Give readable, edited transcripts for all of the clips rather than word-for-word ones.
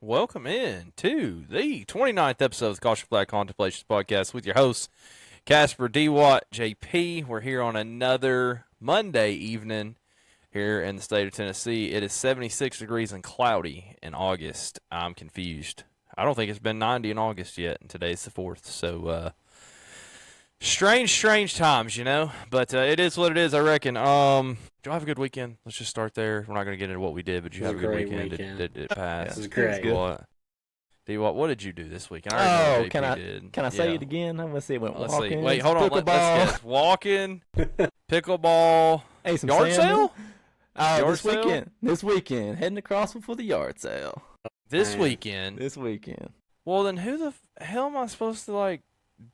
Welcome in to the 29th episode of the Caution Flag Contemplations podcast with your hosts, Casper, D-Watt, JP. We're here on another Monday evening here in the state of Tennessee. It is 76 degrees and cloudy in August. I'm confused. I don't think it's been 90 in August yet, and today's the 4th. So, strange times, you know, but it is what it is, I reckon. Do I have a good weekend? Let's just start there. We're not going to get into what we did, but you have a good weekend. Did it pass? This is great. D-Watt, what did you do this weekend? Can I say it again? I'm going to say it went Let's walking. See. Wait, hold on. Let's guess. Walking, pickleball, hey, some yard sale? This weekend, heading across for the yard sale. This weekend? This weekend. Well, then who the hell am I supposed to,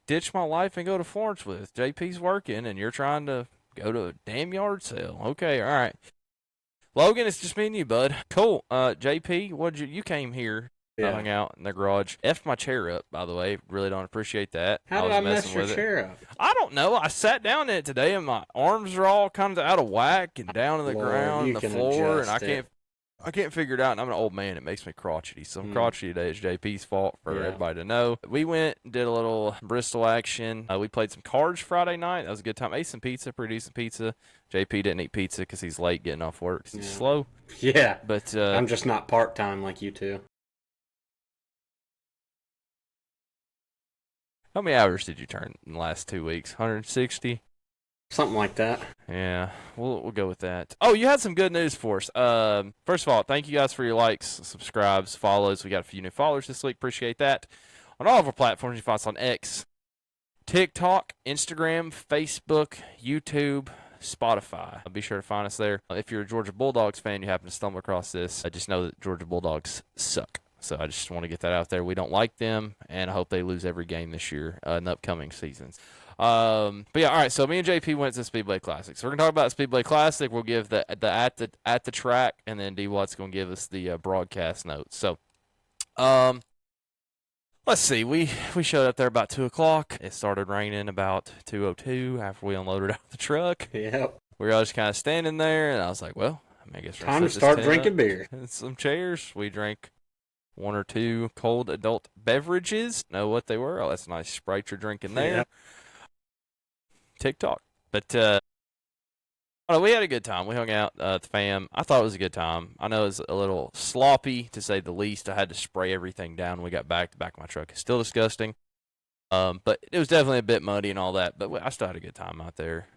ditch my life and go to Florence with? JP's working, and you're trying to go to a damn yard sale. Okay, all right. Logan, it's just me and you, bud. Cool. JP, you came here. I hung out in the garage. Effed my chair up, by the way. Really don't appreciate that. How did I mess your chair up? I don't know. I sat down in it today, and my arms are all kind of out of whack and down on the ground, the floor, and I can't figure it out. And I'm an old man. It makes me crotchety. So I'm crotchety today. It's JP's fault for everybody to know. We went and did a little Bristol action. We played some cards Friday night. That was a good time. Ate some pizza, pretty decent pizza. JP didn't eat pizza because he's late getting off work because he's slow. Yeah, but I'm just not part-time like you two. How many hours did you turn in the last 2 weeks? 160? Something like that. Yeah, we'll go with that. Oh, you had some good news for us. First of all, thank you guys for your likes, subscribes, follows. We got a few new followers this week. Appreciate that. On all of our platforms, you find us on X, TikTok, Instagram, Facebook, YouTube, Spotify. Be sure to find us there. If you're a Georgia Bulldogs fan, you happen to stumble across this, just know that Georgia Bulldogs suck. So I just want to get that out there. We don't like them, and I hope they lose every game this year in the upcoming seasons. But yeah, all right. So me and JP went to the Speedway Classic. So we're gonna talk about the Speedway Classic. We'll give the at the track, and then D Watt's gonna give us the broadcast notes. So, let's see. We showed up there about 2:00. It started raining about 2:02 after we unloaded out the truck. Yep. We were all just kind of standing there, and I was like, well, I guess we're time to start drinking beer. And some chairs. We drank 1 or 2 cold adult beverages. Know what they were? Oh, that's a nice Sprite you're drinking there. Yep. TikTok. But we had a good time. We hung out the fam. I thought it was a good time. I know it was a little sloppy, to say the least. I had to spray everything down when we got back. The back of my truck is still disgusting. But it was definitely a bit muddy and all that. But I still had a good time out there.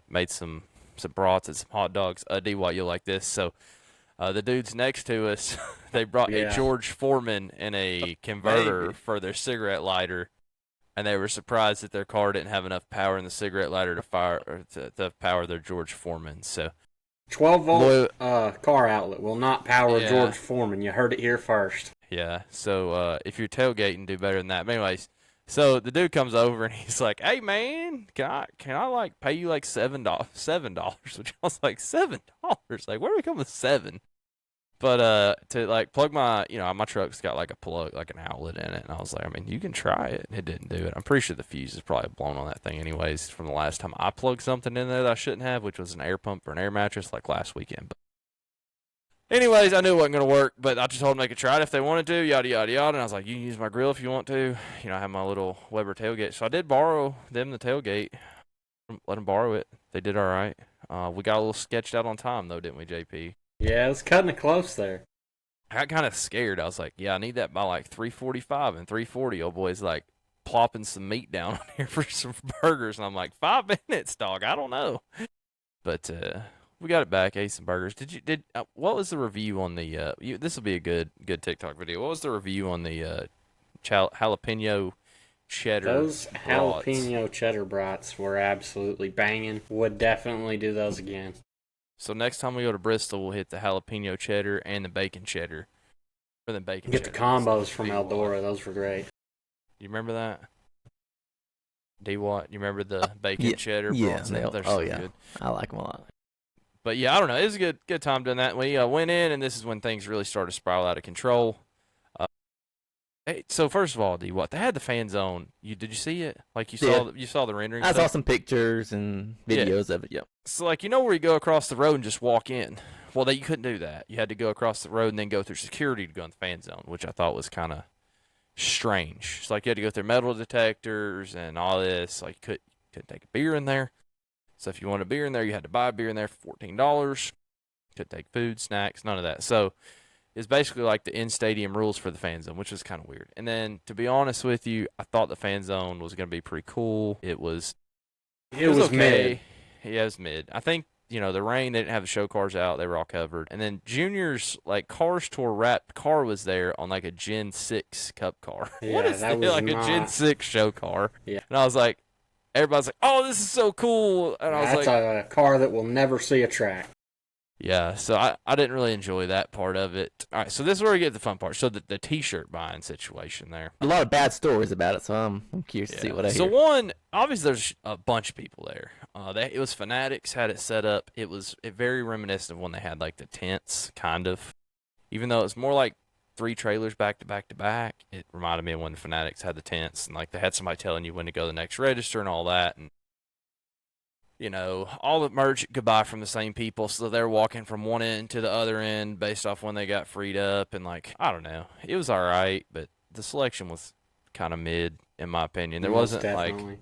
Made some brats and some hot dogs. D-Watt, you'll like this. So the dudes next to us, they brought a George Foreman and a converter for their cigarette lighter, and they were surprised that their car didn't have enough power in the cigarette lighter to power their George Foreman. So 12-volt car outlet will not power George Foreman. You heard it here first. Yeah. So if you're tailgating, do better than that. But anyways, so the dude comes over and he's like, "Hey man, can I pay you like $7? Which I was like, $7? Like, where do we come with 7? But to plug my, my truck's got like a plug, like an outlet in it, and I was like, I mean, you can try it. It didn't do it. I'm pretty sure the fuse is probably blown on that thing anyways from the last time I plugged something in there that I shouldn't have, which was an air pump for an air mattress like last weekend. But anyways, I knew it wasn't going to work, but I just told them they could try it if they wanted to, yada, yada, yada. And I was like, you can use my grill if you want to. I have my little Weber tailgate. So I did borrow them the tailgate, let them borrow it. They did all right. We got a little sketched out on time, though, didn't we, JP? Yeah, it was cutting it close there. I got kind of scared. I was like, I need that by like 3:45, and 3:40, old boy's like plopping some meat down on here for some burgers. And I'm like, 5 minutes, dog. I don't know. But we got it back, ate some burgers. What was the review on the this will be a good TikTok video. What was the review on the jalapeno cheddar? Those jalapeno cheddar brats were absolutely banging. Would definitely do those again. So next time we go to Bristol, we'll hit the jalapeno cheddar and the bacon cheddar. Or the bacon Get cheddar. the combos from Eldora. Those were great. You remember that? D-Watt, you remember the bacon cheddar? Yeah, they're so good. I like them a lot. But yeah, I don't know. It was a good time doing that. We went in, and this is when things really started to spiral out of control. Hey, so first of all, D-Watt, they had the fan zone. Did you see it? Like you saw the rendering. I saw some pictures and videos of it. Yep. So where you go across the road and just walk in. Well, you couldn't do that. You had to go across the road and then go through security to go in the fan zone, which I thought was kind of strange. It's like you had to go through metal detectors and all this. Like you couldn't take a beer in there. So if you wanted a beer in there, you had to buy a beer in there for $14. Couldn't take food, snacks, none of that. So it's basically like the in-stadium rules for the fan zone, which is kind of weird. And then, to be honest with you, I thought the fan zone was going to be pretty cool. It was okay. Mid. Yeah, it was mid. I think, the rain, they didn't have the show cars out. They were all covered. And then Junior's, Cars Tour wrapped car was there on, a Gen 6 Cup car. Yeah, what is that that? was A Gen 6 show car. Yeah. And I was like, everybody's like, oh, this is so cool. And I was That's a car that will never see a track. Yeah, so I didn't really enjoy that part of it. All right, so this is where we get the fun part. So the T-shirt buying situation there. A lot of bad stories about it, so I'm curious to see what I hear. So one, obviously there's a bunch of people there. It was Fanatics had it set up. It was very reminiscent of when they had the tents, kind of. Even though it was more like 3 trailers back to back to back, it reminded me of when the Fanatics had the tents and they had somebody telling you when to go to the next register and all that. And all the merch you could buy from the same people, so they're walking from one end to the other end based off when they got freed up, and I don't know. It was all right, but the selection was kind of mid, in my opinion. There wasn't definitely.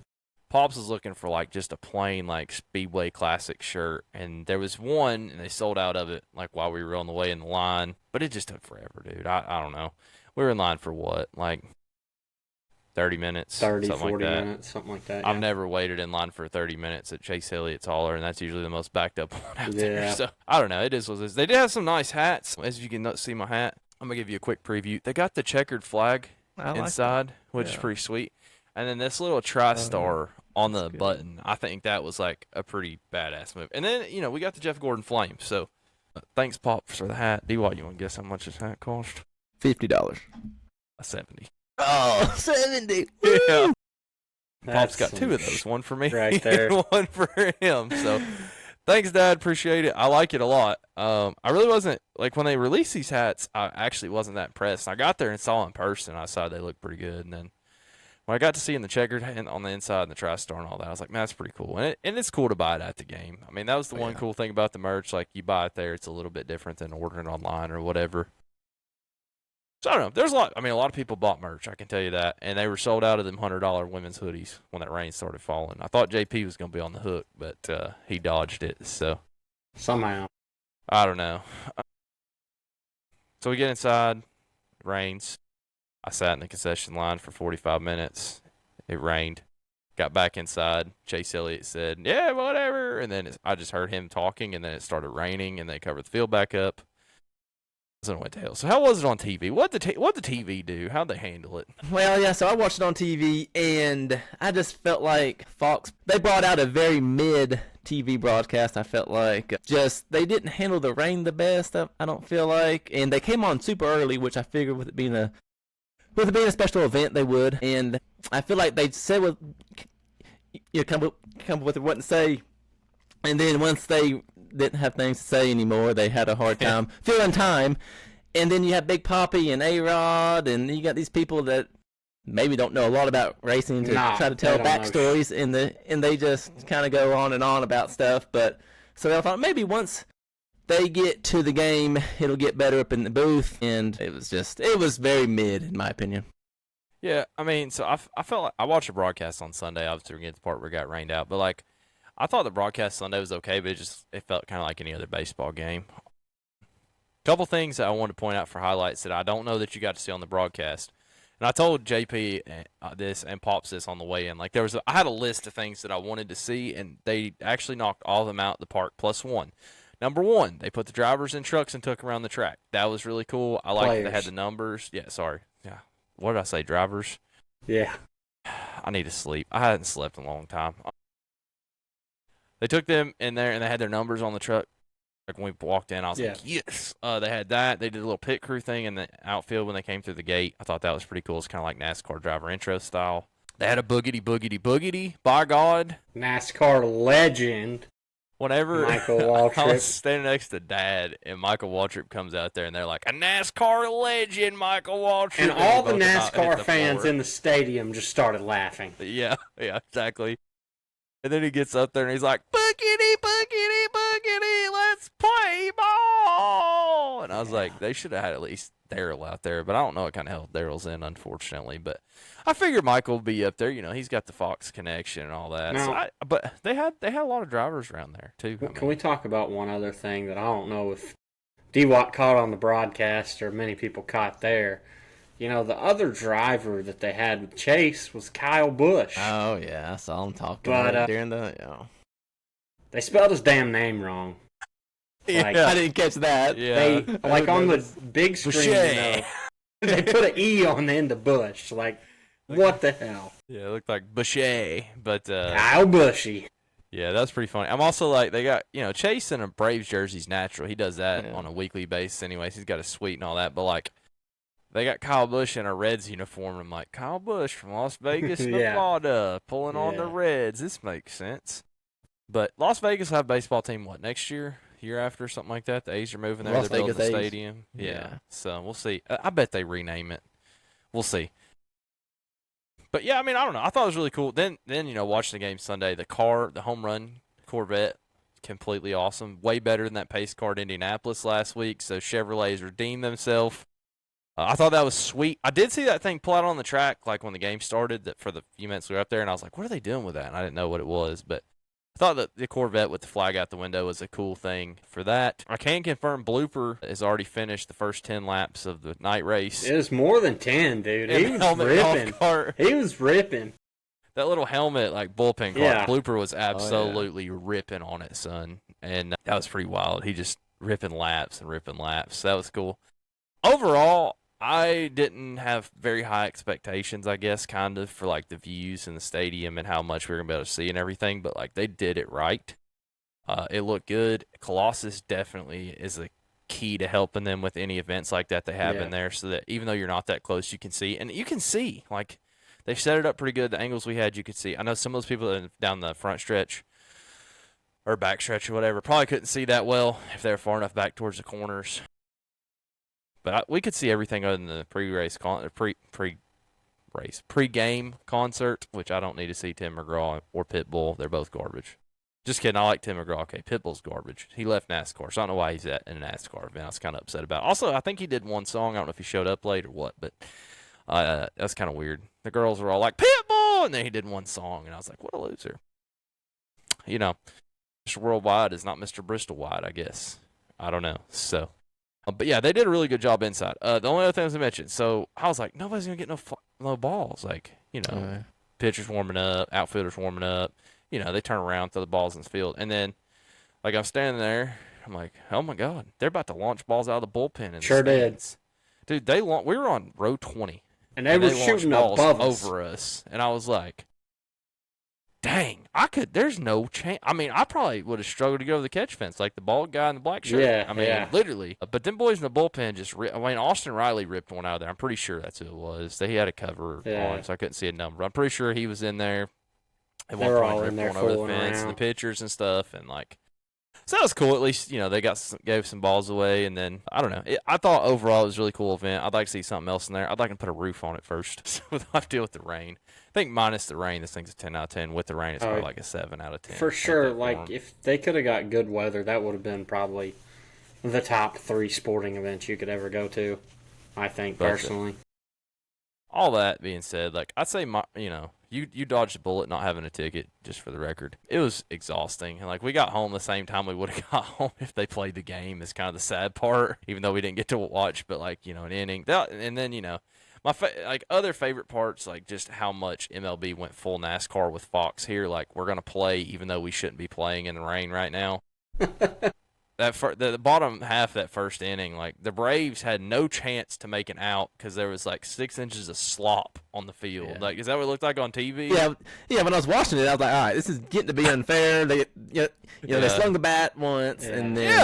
Pops was looking for just a plain Speedway Classic shirt, and there was one, and they sold out of it while we were on the way in the line, but it just took forever, dude. I don't know. We were in line for what, 30 minutes, 40 something minutes, something like that. Yeah. I've never waited in line for 30 minutes at Chase Elliott's Hauler, and that's usually the most backed up one out there. So I don't know. It is what it is. They did have some nice hats. As you can see my hat, I'm going to give you a quick preview. They got the checkered flag inside, which is pretty sweet. And then this little TriStar on the button, I think that was a pretty badass move. And then, we got the Jeff Gordon Flame. So thanks, Pop, for the hat. D-White, you want to guess how much this hat cost? $50. 70. Oh, 70. Yeah. Pop's got 2 of those. One for me right there. and one for him. So thanks, Dad. Appreciate it. I like it a lot. I really wasn't, when they released these hats, I actually wasn't that impressed. I got there and saw in person. I saw they looked pretty good. And then when I got to see the checkered on the inside and the TriStar and all that, I was like, man, that's pretty cool. And it's cool to buy it at the game. I mean, that was the one cool thing about the merch. You buy it there, it's a little bit different than ordering it online or whatever. So I don't know. There's a lot of people bought merch, I can tell you that. And they were sold out of them $100 women's hoodies when that rain started falling. I thought JP was going to be on the hook, but he dodged it. So somehow. I don't know. So we get inside. It rains. I sat in the concession line for 45 minutes. It rained. Got back inside. Chase Elliott said, yeah, whatever. And then I just heard him talking, and then it started raining, and they covered the field back up. I don't know what the hell. So how was it on TV? What the TV do? How'd they handle it? Well, yeah, so I watched it on TV, and I just felt like Fox, they brought out a very mid TV broadcast. I felt like they didn't handle the rain the best, I don't feel like. And they came on super early, which I figured with it being a special event, they would. And I feel like they said come up with what to say. And then once they didn't have things to say anymore, they had a hard time filling time. And then you have Big Papi and A-Rod, and you got these people that maybe don't know a lot about racing to try to tell backstories, and they just kind of go on and on about stuff. But so I thought maybe once they get to the game, it'll get better up in the booth. And it was very mid, in my opinion. Yeah, I mean, so I felt like I watched the broadcast on Sunday. Obviously, we're getting to the part where it got rained out, but I thought the broadcast Sunday was okay, but it felt kind of like any other baseball game. Couple things that I wanted to point out for highlights that I don't know that you got to see on the broadcast. And I told JP this and Pops this on the way in. I had a list of things that I wanted to see, and they actually knocked all of them out of the park plus one. Number one, they put the drivers in trucks and took around the track. That was really cool. I liked that they had the numbers. Yeah, sorry. Yeah. What did I say, drivers? Yeah. I need to sleep. I hadn't slept in a long time. They took them in there, and they had their numbers on the truck. When we walked in, I was like, yes. They had that. They did a little pit crew thing in the outfield when they came through the gate. I thought that was pretty cool. It's kind of like NASCAR driver intro style. They had a boogity. By God. NASCAR legend. Whenever Michael Waltrip. I was standing next to Dad, and Michael Waltrip comes out there, and they're like, a NASCAR legend, Michael Waltrip. And all the NASCAR fans in the stadium just started laughing. Yeah, exactly. And then he gets up there, and he's like, boogity, let's play ball. was like, they should have had at least Daryl out there, but I don't know what kind of health Daryl's in, unfortunately. But I figured Michael would be up there. He's got the Fox connection and all that. Now, But they had a lot of drivers around there too. Can we talk about one other thing that I don't know if D-Watt caught on the broadcast or many people caught there? The other driver that they had with Chase was Kyle Busch. Oh yeah, I saw him talking about it during the. They spelled his damn name wrong. Like, I didn't catch that. Yeah. They on the big screen, they put an E on the end of Bush. Like, what the hell? Yeah, it looked like Bushy, but Kyle Bushy. Yeah, that's pretty funny. I'm also like, they got Chase in a Braves jersey's natural. He does that on a weekly basis, anyways. He's got a suite and all that, but like, they got Kyle Busch in a Reds uniform. I'm like, Kyle Busch from Las Vegas, Nevada, pulling on the Reds. This makes sense. But Las Vegas will have a baseball team, next year? Year after, something like that? The A's are moving there. They're building the stadium. Yeah. So we'll see. I bet they rename it. We'll see. But yeah, I don't know. I thought it was really cool. Then watching the game Sunday, the home run Corvette, completely awesome. Way better than that pace car at Indianapolis last week. So Chevrolet's redeemed themselves. I thought that was sweet. I did see that thing pull out on the track, like when the game started, that for the few minutes we were up there, and I was like, what are they doing with that? And I didn't know what it was, but I thought that the Corvette with the flag out the window was a cool thing for that. I can confirm Blooper has already finished the first 10 laps of the night race. It was more than 10, dude. He was ripping. He was ripping. That little helmet, like bullpen car, Blooper was absolutely ripping on it, son. And that was pretty wild. He just ripping laps and ripping laps. So that was cool. Overall, I didn't have very high expectations, I guess, kind of, for, like, the views in the stadium and how much we were going to be able to see and everything, but, like, they did it right. It looked good. Colossus definitely is a key to helping them with any events like that they have in there, so that even though you're not that close, you can see. And you can see, like, they've set it up pretty good. The angles we had, you could see. I know some of those people down the front stretch or back stretch or whatever probably couldn't see that well if they were far enough back towards the corners. But we could see everything other than the pre-game concert, which I don't need to see Tim McGraw or Pitbull. They're both garbage. Just kidding. I like Tim McGraw. Okay, Pitbull's garbage. He left NASCAR, so I don't know why he's in a NASCAR event. I was kind of upset about it. Also, I think he did one song. I don't know if he showed up late or what, but that's kind of weird. The girls were all like, Pitbull! And then he did one song, and I was like, what a loser. Mr. Worldwide is not Mr. Bristol-wide, I guess. I don't know. So... but yeah, they did a really good job inside. The only other things I mentioned, so I was like, nobody's gonna get no balls. Like, pitchers warming up, outfielders warming up. They turn around, throw the balls in the field, and then, like, I'm standing there, I'm like, oh my god, they're about to launch balls out of the bullpen. Sure did, dude. We were on row 20, and they were shooting balls above over us, and I was like, dang, there's no chance. I probably would have struggled to go over the catch fence like the bald guy in the black shirt. Yeah, literally. But them boys in the bullpen just Austin Riley ripped one out of there. I'm pretty sure that's who it was. He had a cover on, so I couldn't see a number. I'm pretty sure he was in there. At one point, ripped one over the fence, and the pitchers and stuff, and like. So that was cool. At least, they gave some balls away, and then, I don't know. I thought overall it was a really cool event. I'd like to see something else in there. I'd like to put a roof on it first, so we don't have to deal with the rain. I think minus the rain, this thing's a 10 out of 10. With the rain, it's probably like a 7 out of 10. For sure. Like, if they could have got good weather, that would have been probably the top 3 sporting events you could ever go to, I think, personally. All that being said, like, I'd say, you dodged a bullet not having a ticket, just for the record. It was exhausting. And, like, we got home the same time we would have got home if they played the game is kind of the sad part, even though we didn't get to watch, but, like, an inning. And then, my other favorite parts, like just how much MLB went full NASCAR with Fox here. Like, we're going to play even though we shouldn't be playing in the rain right now. The bottom half of that first inning, like, the Braves had no chance to make an out because there was like 6 inches of slop on the field. Yeah. Like, is that what it looked like on TV? Yeah. When I was watching it, I was like, all right, this is getting to be unfair. They slung the bat once, and then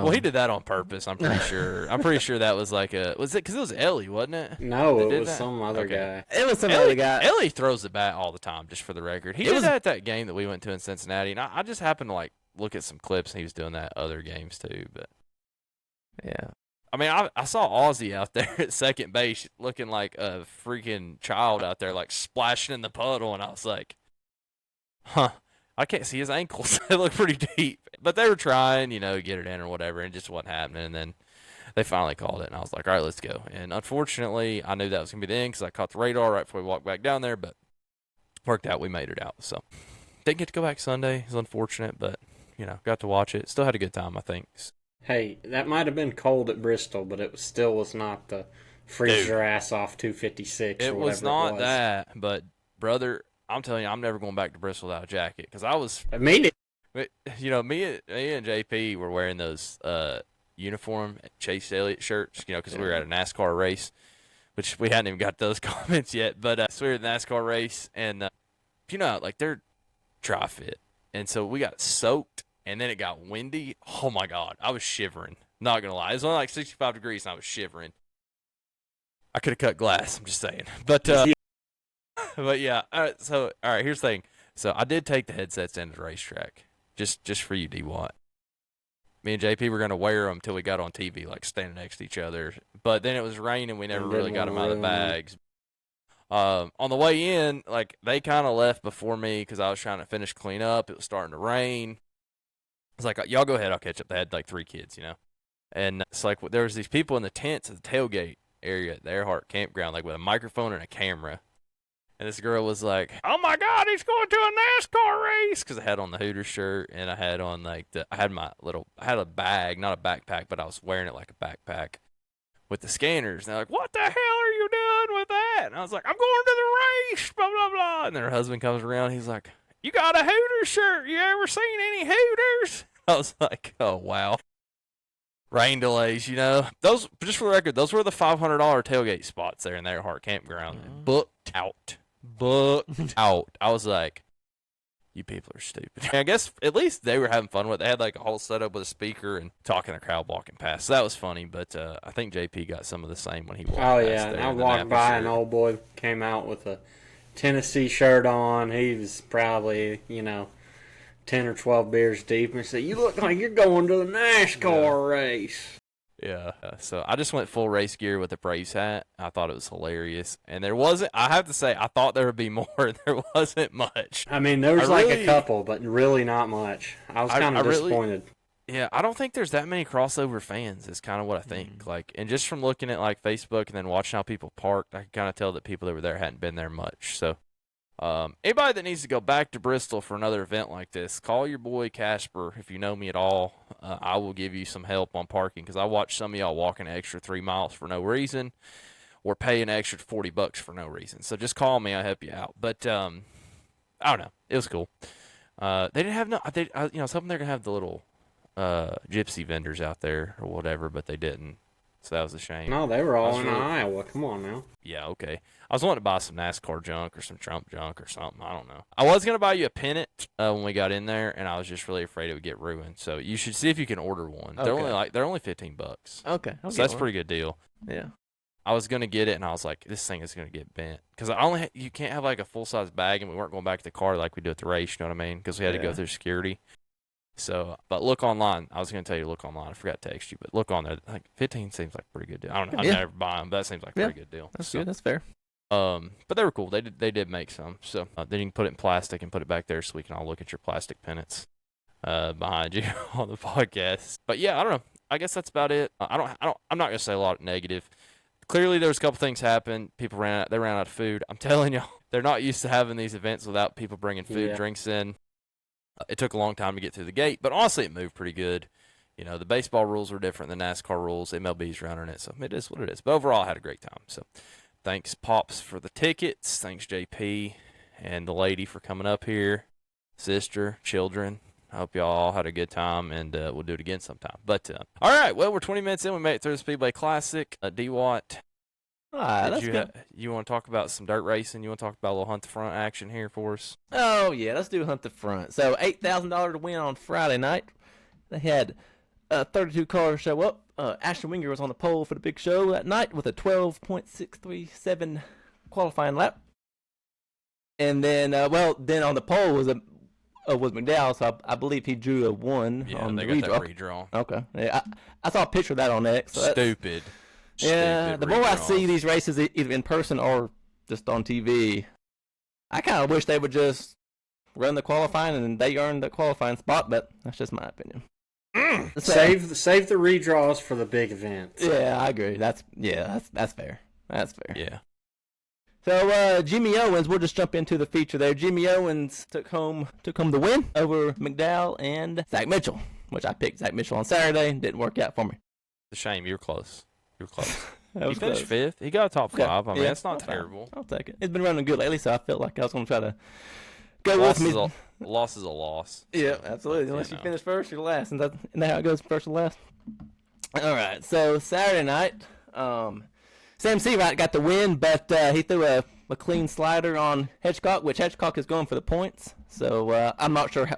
well, he did that on purpose. I'm pretty sure. I'm pretty sure that was like was it because it was Ellie, wasn't it? No, it was some other guy. It was some other guy. Ellie throws the bat all the time, just for the record. He did that at that game that we went to in Cincinnati, and I just happened to like look at some clips, and he was doing that at other games too. But yeah, I saw Ozzy out there at second base looking like a freaking child out there, like splashing in the puddle, and I was like, huh, I can't see his ankles. They look pretty deep. But they were trying, get it in or whatever, and it just wasn't happening. And then they finally called it, and I was like, all right, let's go. And unfortunately, I knew that was going to be the end because I caught the radar right before we walked back down there, but worked out. We made it out. So didn't get to go back Sunday. It was unfortunate, but, got to watch it. Still had a good time, I think. Hey, that might have been cold at Bristol, but it still was not the freeze your ass off 256 or It whatever was not it was. that, but, brother, I'm telling you, I'm never going back to Bristol without a jacket because I was, I mean it. me and JP were wearing those uniform Chase Elliott shirts, because we were at a NASCAR race, which we hadn't even got those comments yet. But so we were at the NASCAR race, and like they're dry fit, and so we got soaked, and then it got windy. Oh my God, I was shivering. Not gonna lie, it was only like 65 degrees, and I was shivering. I could have cut glass. I'm just saying, but but yeah. All right, here's the thing. So I did take the headsets into the racetrack. Just for you, D-Watt. Me and JP were going to wear them until we got on TV, like standing next to each other. But then it was raining. We never really got them out of the bags. On the way in, like, they kind of left before me because I was trying to finish clean up. It was starting to rain. I was like, y'all go ahead. I'll catch up. They had like 3 kids, And it's like there was these people in the tents at the tailgate area at the Earhart campground, like with a microphone and a camera. And this girl was like, "Oh my God, he's going to a NASCAR race!" Because I had on the Hooters shirt, and I had on I had a bag, not a backpack, but I was wearing it like a backpack with the scanners. And they're like, "What the hell are you doing with that?" And I was like, "I'm going to the race, blah blah blah." And then her husband comes around, he's like, "You got a Hooters shirt? You ever seen any Hooters?" I was like, "Oh wow." Rain delays, Those, just for the record, those were the $500 tailgate spots there in the Earhart campground. Booked out. I was like, you people are stupid. I guess at least they were having fun with it. They had like a whole setup with a speaker and talking to the crowd walking past. So that was funny, but I think JP got some of the same when he walked past. Oh, yeah. And I walked by, and old boy came out with a Tennessee shirt on. He was probably, 10 or 12 beers deep, and said, "You look like you're going to the NASCAR race." Yeah, so I just went full race gear with a Braves hat. I thought it was hilarious. And I have to say, I thought there would be more. There wasn't much. I mean, there was a couple, but really not much. I was kind of disappointed. Yeah, I don't think there's that many crossover fans is kind of what I think. And just from looking at like Facebook and then watching how people parked, I could kind of tell that people that were there hadn't been there much. So anybody that needs to go back to Bristol for another event like this, call your boy Casper. If you know me at all, I will give you some help on parking because I watched some of y'all walking an extra 3 miles for no reason or pay an extra $40 for no reason. So just call me, I'll help you out. But I don't know, it was cool. They didn't have something they're gonna have the little gypsy vendors out there or whatever, but they didn't. So that was a shame. No, they were all in Iowa. Come on now. Yeah, okay. I was wanting to buy some NASCAR junk or some Trump junk or something. I don't know. I was going to buy you a pennant when we got in there, and I was just really afraid it would get ruined. So you should see if you can order one. Okay. They're only $15. Okay. So that's a pretty good deal. Yeah. I was going to get it, and I was like, this thing is going to get bent. Because you can't have like a full-size bag, and we weren't going back to the car like we do at the race, you know what I mean? Because we had to go through security. So, but look online. I was going to tell you to look online. I forgot to text you, but look on there. Like 15 seems like a pretty good deal. I don't know. I never buy them, but that seems like a pretty good deal. That's good. That's fair. But they were cool. They did make some. So then you can put it in plastic and put it back there so we can all look at your plastic pennants behind you on the podcast. But yeah, I don't know. I guess that's about it. I'm not going to say a lot of negative. Clearly, there was a couple things happen. People ran out of food. I'm telling you, they're not used to having these events without people bringing food, drinks in. It took a long time to get through the gate, but honestly, it moved pretty good. The baseball rules were different than NASCAR rules. MLB's running it, so it is what it is. But overall, I had a great time. So thanks, Pops, for the tickets. Thanks, JP, and the lady for coming up here. Sister, children. I hope y'all all had a good time, and we'll do it again sometime. But, all right, well, we're 20 minutes in. We made it through the Speedway Classic. D-Watt. All right, that's good. You want to talk about some dirt racing? You want to talk about a little Hunt the Front action here for us? Oh, yeah, let's do Hunt the Front. So, $8,000 to win on Friday night. They had 32 cars show up. Ashton Winger was on the pole for the big show that night with a 12.637 qualifying lap. And then, then on the pole was McDowell, so I believe he drew a 1 on the redraw. Got that redraw. Okay. Yeah, I saw a picture of that on X. So Stupid. Yeah, the more I see these races either in person or just on TV, I kind of wish they would just run the qualifying and they earn the qualifying spot, but that's just my opinion. Save the redraws for the big events. Yeah, I agree. That's fair. That's fair. Yeah. So Jimmy Owens, we'll just jump into the feature there. Jimmy Owens took home the win over McDowell and Zach Mitchell, which I picked Zach Mitchell on Saturday. Didn't work out for me. It's a shame. You were close. He Was finished close. 5th. He got a top 5. I mean, Yeah, that's not I'll terrible. I'll take it. It's been running good lately, so I felt like I was going to try to go with me. Loss is a loss. Yeah, So, absolutely. Unless you know. finish first, you're last. And that's how it goes, first or last. All right, so Saturday night, Sam Seawright got the win, but he threw a clean slider on Hedgecock, which Hedgecock is going for the points. So I'm not sure how,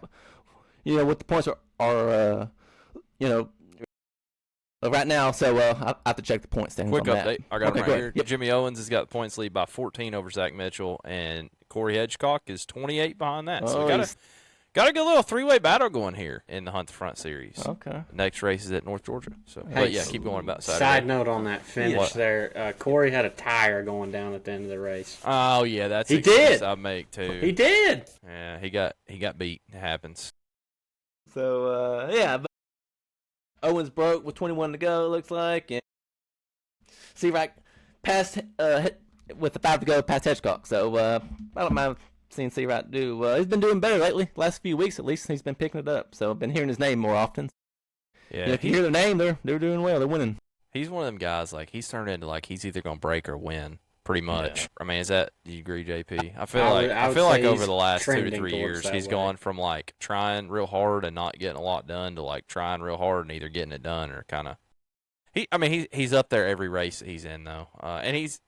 what the points are right now. So I have to check the point standings. Quick on update. That. I got okay, him right here. Yep. Jimmy Owens has got the points lead by 14 over Zach Mitchell, and Corey Hedgecock is 28 behind that. So we got a good little three-way battle going here in the Hunt the Front series. Okay. Next race is at North Georgia. So, Hey, but yeah, keep going about Saturday. Side note on that finish What? there, Corey had a tire going down at the end of the race. Oh yeah, that's He the excuse did. I make too. He did. Yeah, he got beat. It happens. So yeah, but Owens broke with 21 to go. It looks like, and Seawright passed with the 5 to go past Hedgecock. So I don't mind seeing Seawright do. He's been doing better lately. Last few weeks at least, he's been picking it up. So I've been hearing his name more often. Yeah, If you hear their name, they're doing well. They're winning. he's one of them guys. Like he's turned into like he's either gonna break or win. Pretty much. Yeah. I mean, do you agree, JP? I feel I would like say over he's the last 2 to trending 3 towards years, that he's way. gone from like trying real hard and not getting a lot done to like trying real hard and either getting it done or kind of. He's up there every race that he's in though, and he's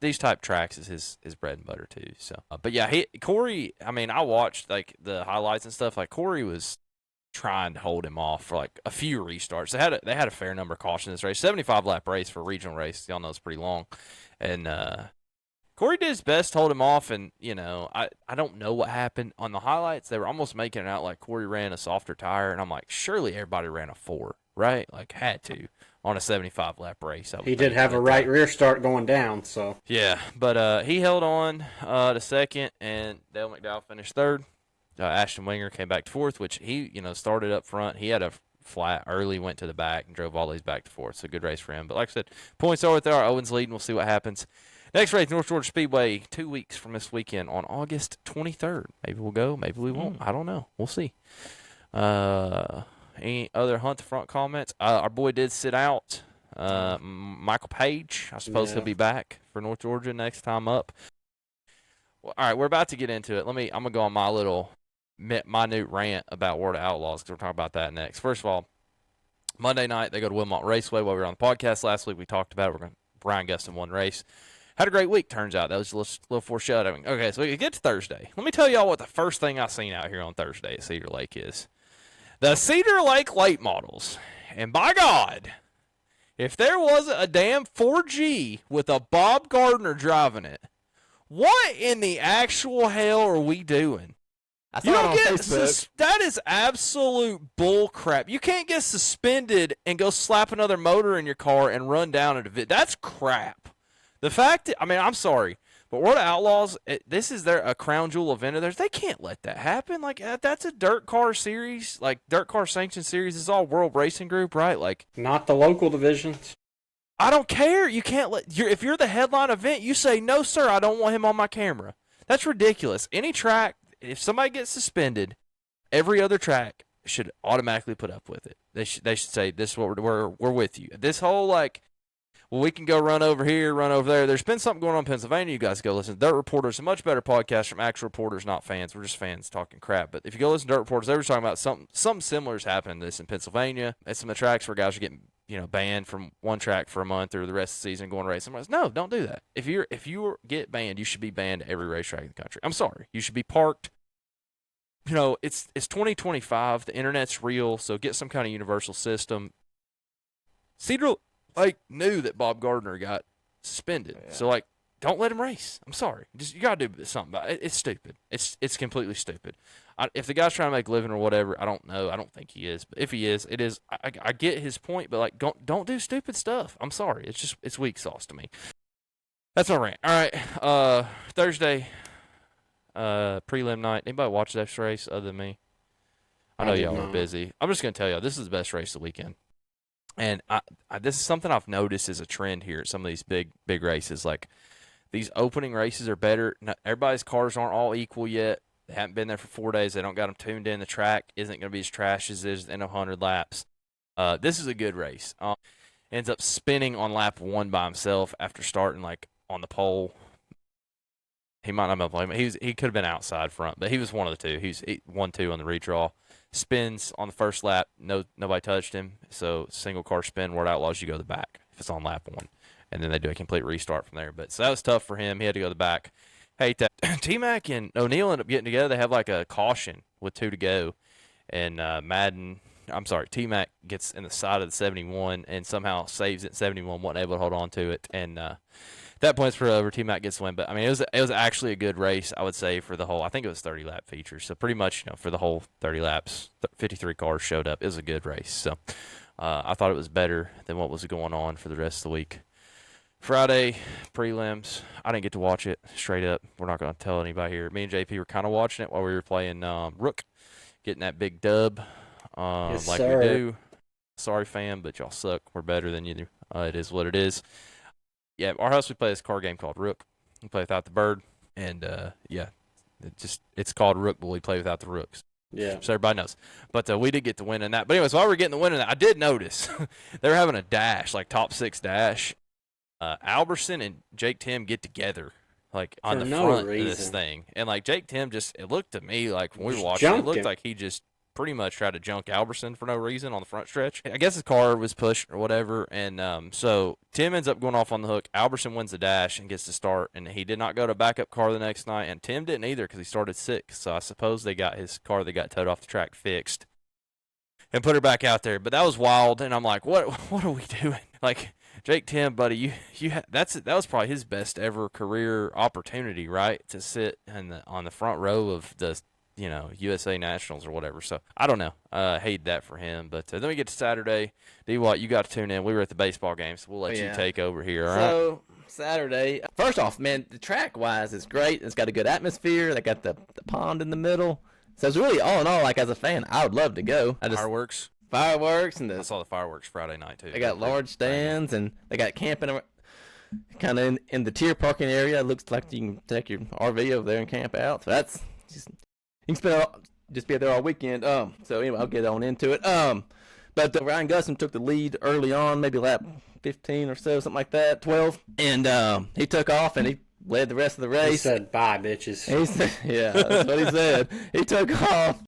these type tracks is his bread and butter too. So, but yeah, Corey. I mean, I watched like the highlights and stuff. Like Corey was trying to hold him off for like a few restarts. They had a fair number of cautions in this race. 75 lap race for a regional race. Y'all know it's pretty long, and Corey did his best to hold him off. And I don't know what happened on the highlights. They were almost making it out like Corey ran a softer tire, and I'm like, surely everybody ran a 4, right? Like had to. On a 75 lap race. He did have a right rear start going down, so. Yeah, but he held on to second, and Dale McDowell finished third. Ashton Winger came back to fourth, which he, started up front. He had a flat early, went to the back, and drove all these back to fourth. So good race for him. But like I said, points are what they are. Owens leading. We'll see what happens. Next race, North Georgia Speedway, 2 weeks from this weekend on August 23rd. Maybe we'll go. Maybe we won't. I don't know. We'll see. Any other Hunt the Front comments? Our boy did sit out. Michael Page, I suppose he'll be back for North Georgia next time up. Well, all right, we're about to get into it. I'm gonna go on my little minute rant about World of Outlaws because we're talking about that next. First of all, Monday night they go to Wilmot Raceway. While we were on the podcast last week, we talked about it. Brian Gustin won race. Had a great week, turns out. That was a little foreshadowing. Okay, so we get to Thursday. Let me tell y'all what the first thing I seen out here on Thursday at Cedar Lake is. The Cedar Lake late models. And by God, if there wasn't a damn 4G with a Bob Gardner driving it, what in the actual hell are we doing? I saw it on Facebook. That is absolute bull crap. You can't get suspended and go slap another motor in your car and run down at a That's crap. The fact that, I'm sorry, but World of Outlaws, this is a crown jewel event of theirs. They can't let that happen. Like, that's a dirt car series, like dirt car sanctioned series. It's all World Racing Group, right? Like, not the local divisions. I don't care. You can't if you're the headline event, you say, no, sir, I don't want him on my camera. That's ridiculous. Any track, if somebody gets suspended, every other track should automatically put up with it. They should say, this is what we're with you. This whole, like, well, we can go run over here, run over there. There's been something going on in Pennsylvania. You guys go listen. Dirt Reporters, a much better podcast from actual reporters, not fans. We're just fans talking crap. But if you go listen to Dirt Reporters, they were talking about something similar is happening to this in Pennsylvania. At some of the tracks where guys are getting banned from one track for a month or the rest of the season going race. No, don't do that. If you get banned, you should be banned at every racetrack in the country. I'm sorry. You should be parked. It's 2025. The internet's real, so get some kind of universal system. Cedar Lake knew that Bob Gardner got suspended, so don't let him race. I'm sorry, you gotta do something about it. It's stupid. It's completely stupid. If the guy's trying to make a living or whatever, I don't know. I don't think he is, but if he is, it is. I get his point, but don't do stupid stuff. I'm sorry. It's weak sauce to me. That's my rant. All right, Thursday, prelim night. Anybody watch this race other than me? I know did y'all were not. busy. I'm just gonna tell y'all this is the best race of the weekend, and this is something I've noticed as a trend here at some of these big races. Like these opening races are better. Not, everybody's cars aren't all equal yet. They haven't been there for 4 days. They don't got them tuned in. The track isn't going to be as trash as it is in 100 laps. This is a good race. Ends up spinning on lap 1 by himself after starting like on the pole. He might not have been blaming. He could have been outside front, but he was one of the two. He 1-2 on the redraw. Spins on the first lap. Nobody touched him. So single car spin. Word outlaws you go to the back if it's on lap 1, and then they do a complete restart from there. But so that was tough for him. He had to go to the back. Hate that. T-Mac and O'Neal end up getting together. They have like a caution with 2 to go, and T-Mac gets in the side of the 71 and somehow saves it. 71 wasn't able to hold on to it, and at that point it's pretty over. T-Mac gets the win. But I mean, it was actually a good race, I would say, for the whole. I think it was 30 lap feature, so pretty much for the whole 30 laps, 53 cars showed up. It was a good race. So I thought it was better than what was going on for the rest of the week. Friday prelims, I didn't get to watch it straight up. We're not going to tell anybody here. Me and JP were kind of watching it while we were playing Rook, getting that big dub Yes, like sir. we do. Sorry, fam, but y'all suck. We're better than you do. It is what it is. Yeah, our house, we play this card game called Rook. We play without the bird, and it's called Rook, but we play without the rooks. Yeah. So everybody knows. But we did get the win in that. But anyways, while we were getting the win in that, I did notice they were having a dash, like top 6 dash. Alberson and Jake Tim get together, like on For the no front reason. of this thing, and like Jake Tim it looked to me like when we were Just watching, it junked looked him. like he just pretty much tried to junk Alberson for no reason on the front stretch. I guess his car was pushed or whatever, and so Tim ends up going off on the hook. Alberson wins the dash and gets to start, and he did not go to backup car the next night, and Tim didn't either because he started 6th. So I suppose they got his car that got towed off the track fixed and put her back out there. But that was wild, and I'm like, what are we doing? Like, Jake Tim, buddy, that was probably his best ever career opportunity, right? To sit on the front row of the USA Nationals or whatever. So I don't know. Hate that for him. But then we get to Saturday. D Watt, you got to tune in. We were at the baseball game, so we'll let you take over here. All right. So Saturday, first off, man, the track wise is great. It's got a good atmosphere. They got the pond in the middle. So it's really all in all, like as a fan, I would love to go. Fireworks and I saw the fireworks Friday night too. They got large stands and they got camping kind of in the tier parking area. It looks like you can take your RV over there and camp out. So that's just, you can just be there all weekend. So anyway, I'll get on into it. But Ryan Gustin took the lead early on, maybe lap 15 or so, something like that, 12, and he took off and he led the rest of the race. He said, "Bye, bitches." Yeah, that's what he said. He took off.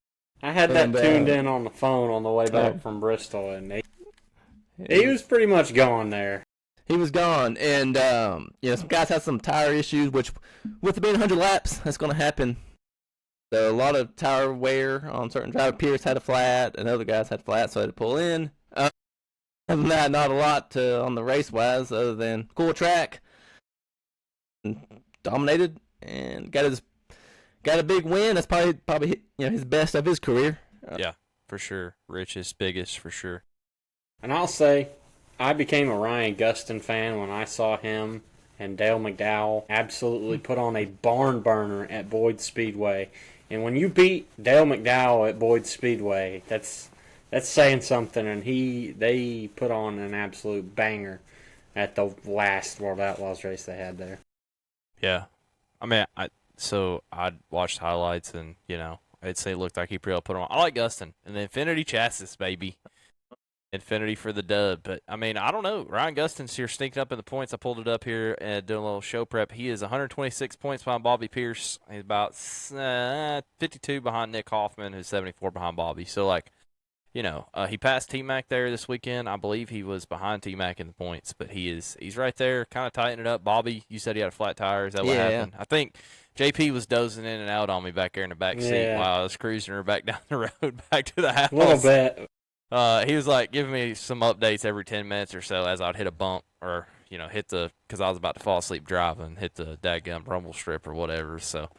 I had that tuned in on the phone on the way back from Bristol, and he was pretty much gone there. He was gone, and some guys had some tire issues, which with it being 100 laps, that's going to happen. So a lot of tire wear on certain drivers. Pierce had a flat, and other guys had flat, so I had to pull in. Other than that, not a lot on the race-wise, other than cool track. Dominated and got a big win. That's probably his best of his career. Yeah, for sure. Richest, biggest, for sure. And I'll say, I became a Ryan Gustin fan when I saw him and Dale McDowell absolutely put on a barn burner at Boyd Speedway. And when you beat Dale McDowell at Boyd Speedway, that's saying something. And they put on an absolute banger at the last World Outlaws race they had there. Yeah, I mean, I watched highlights and I'd say it looked like he pretty well put on. I like Gustin and the Infinity chassis, baby. Infinity for the dub. But, I mean, I don't know. Ryan Gustin's here sneaking up in the points. I pulled it up here and doing a little show prep. He is 126 points behind Bobby Pierce. He's about 52 behind Nick Hoffman, who's 74 behind Bobby. So, he passed T-Mac there this weekend. I believe he was behind T-Mac in the points, but he's right there, kind of tightening it up. Bobby, you said he had a flat tire. Is that what happened? I think JP was dozing in and out on me back there in the back seat while I was cruising her back down the road back to the house. A little bit. He was like giving me some updates every 10 minutes or so as I'd hit a bump or, because I was about to fall asleep driving, hit the dadgum rumble strip or whatever. So,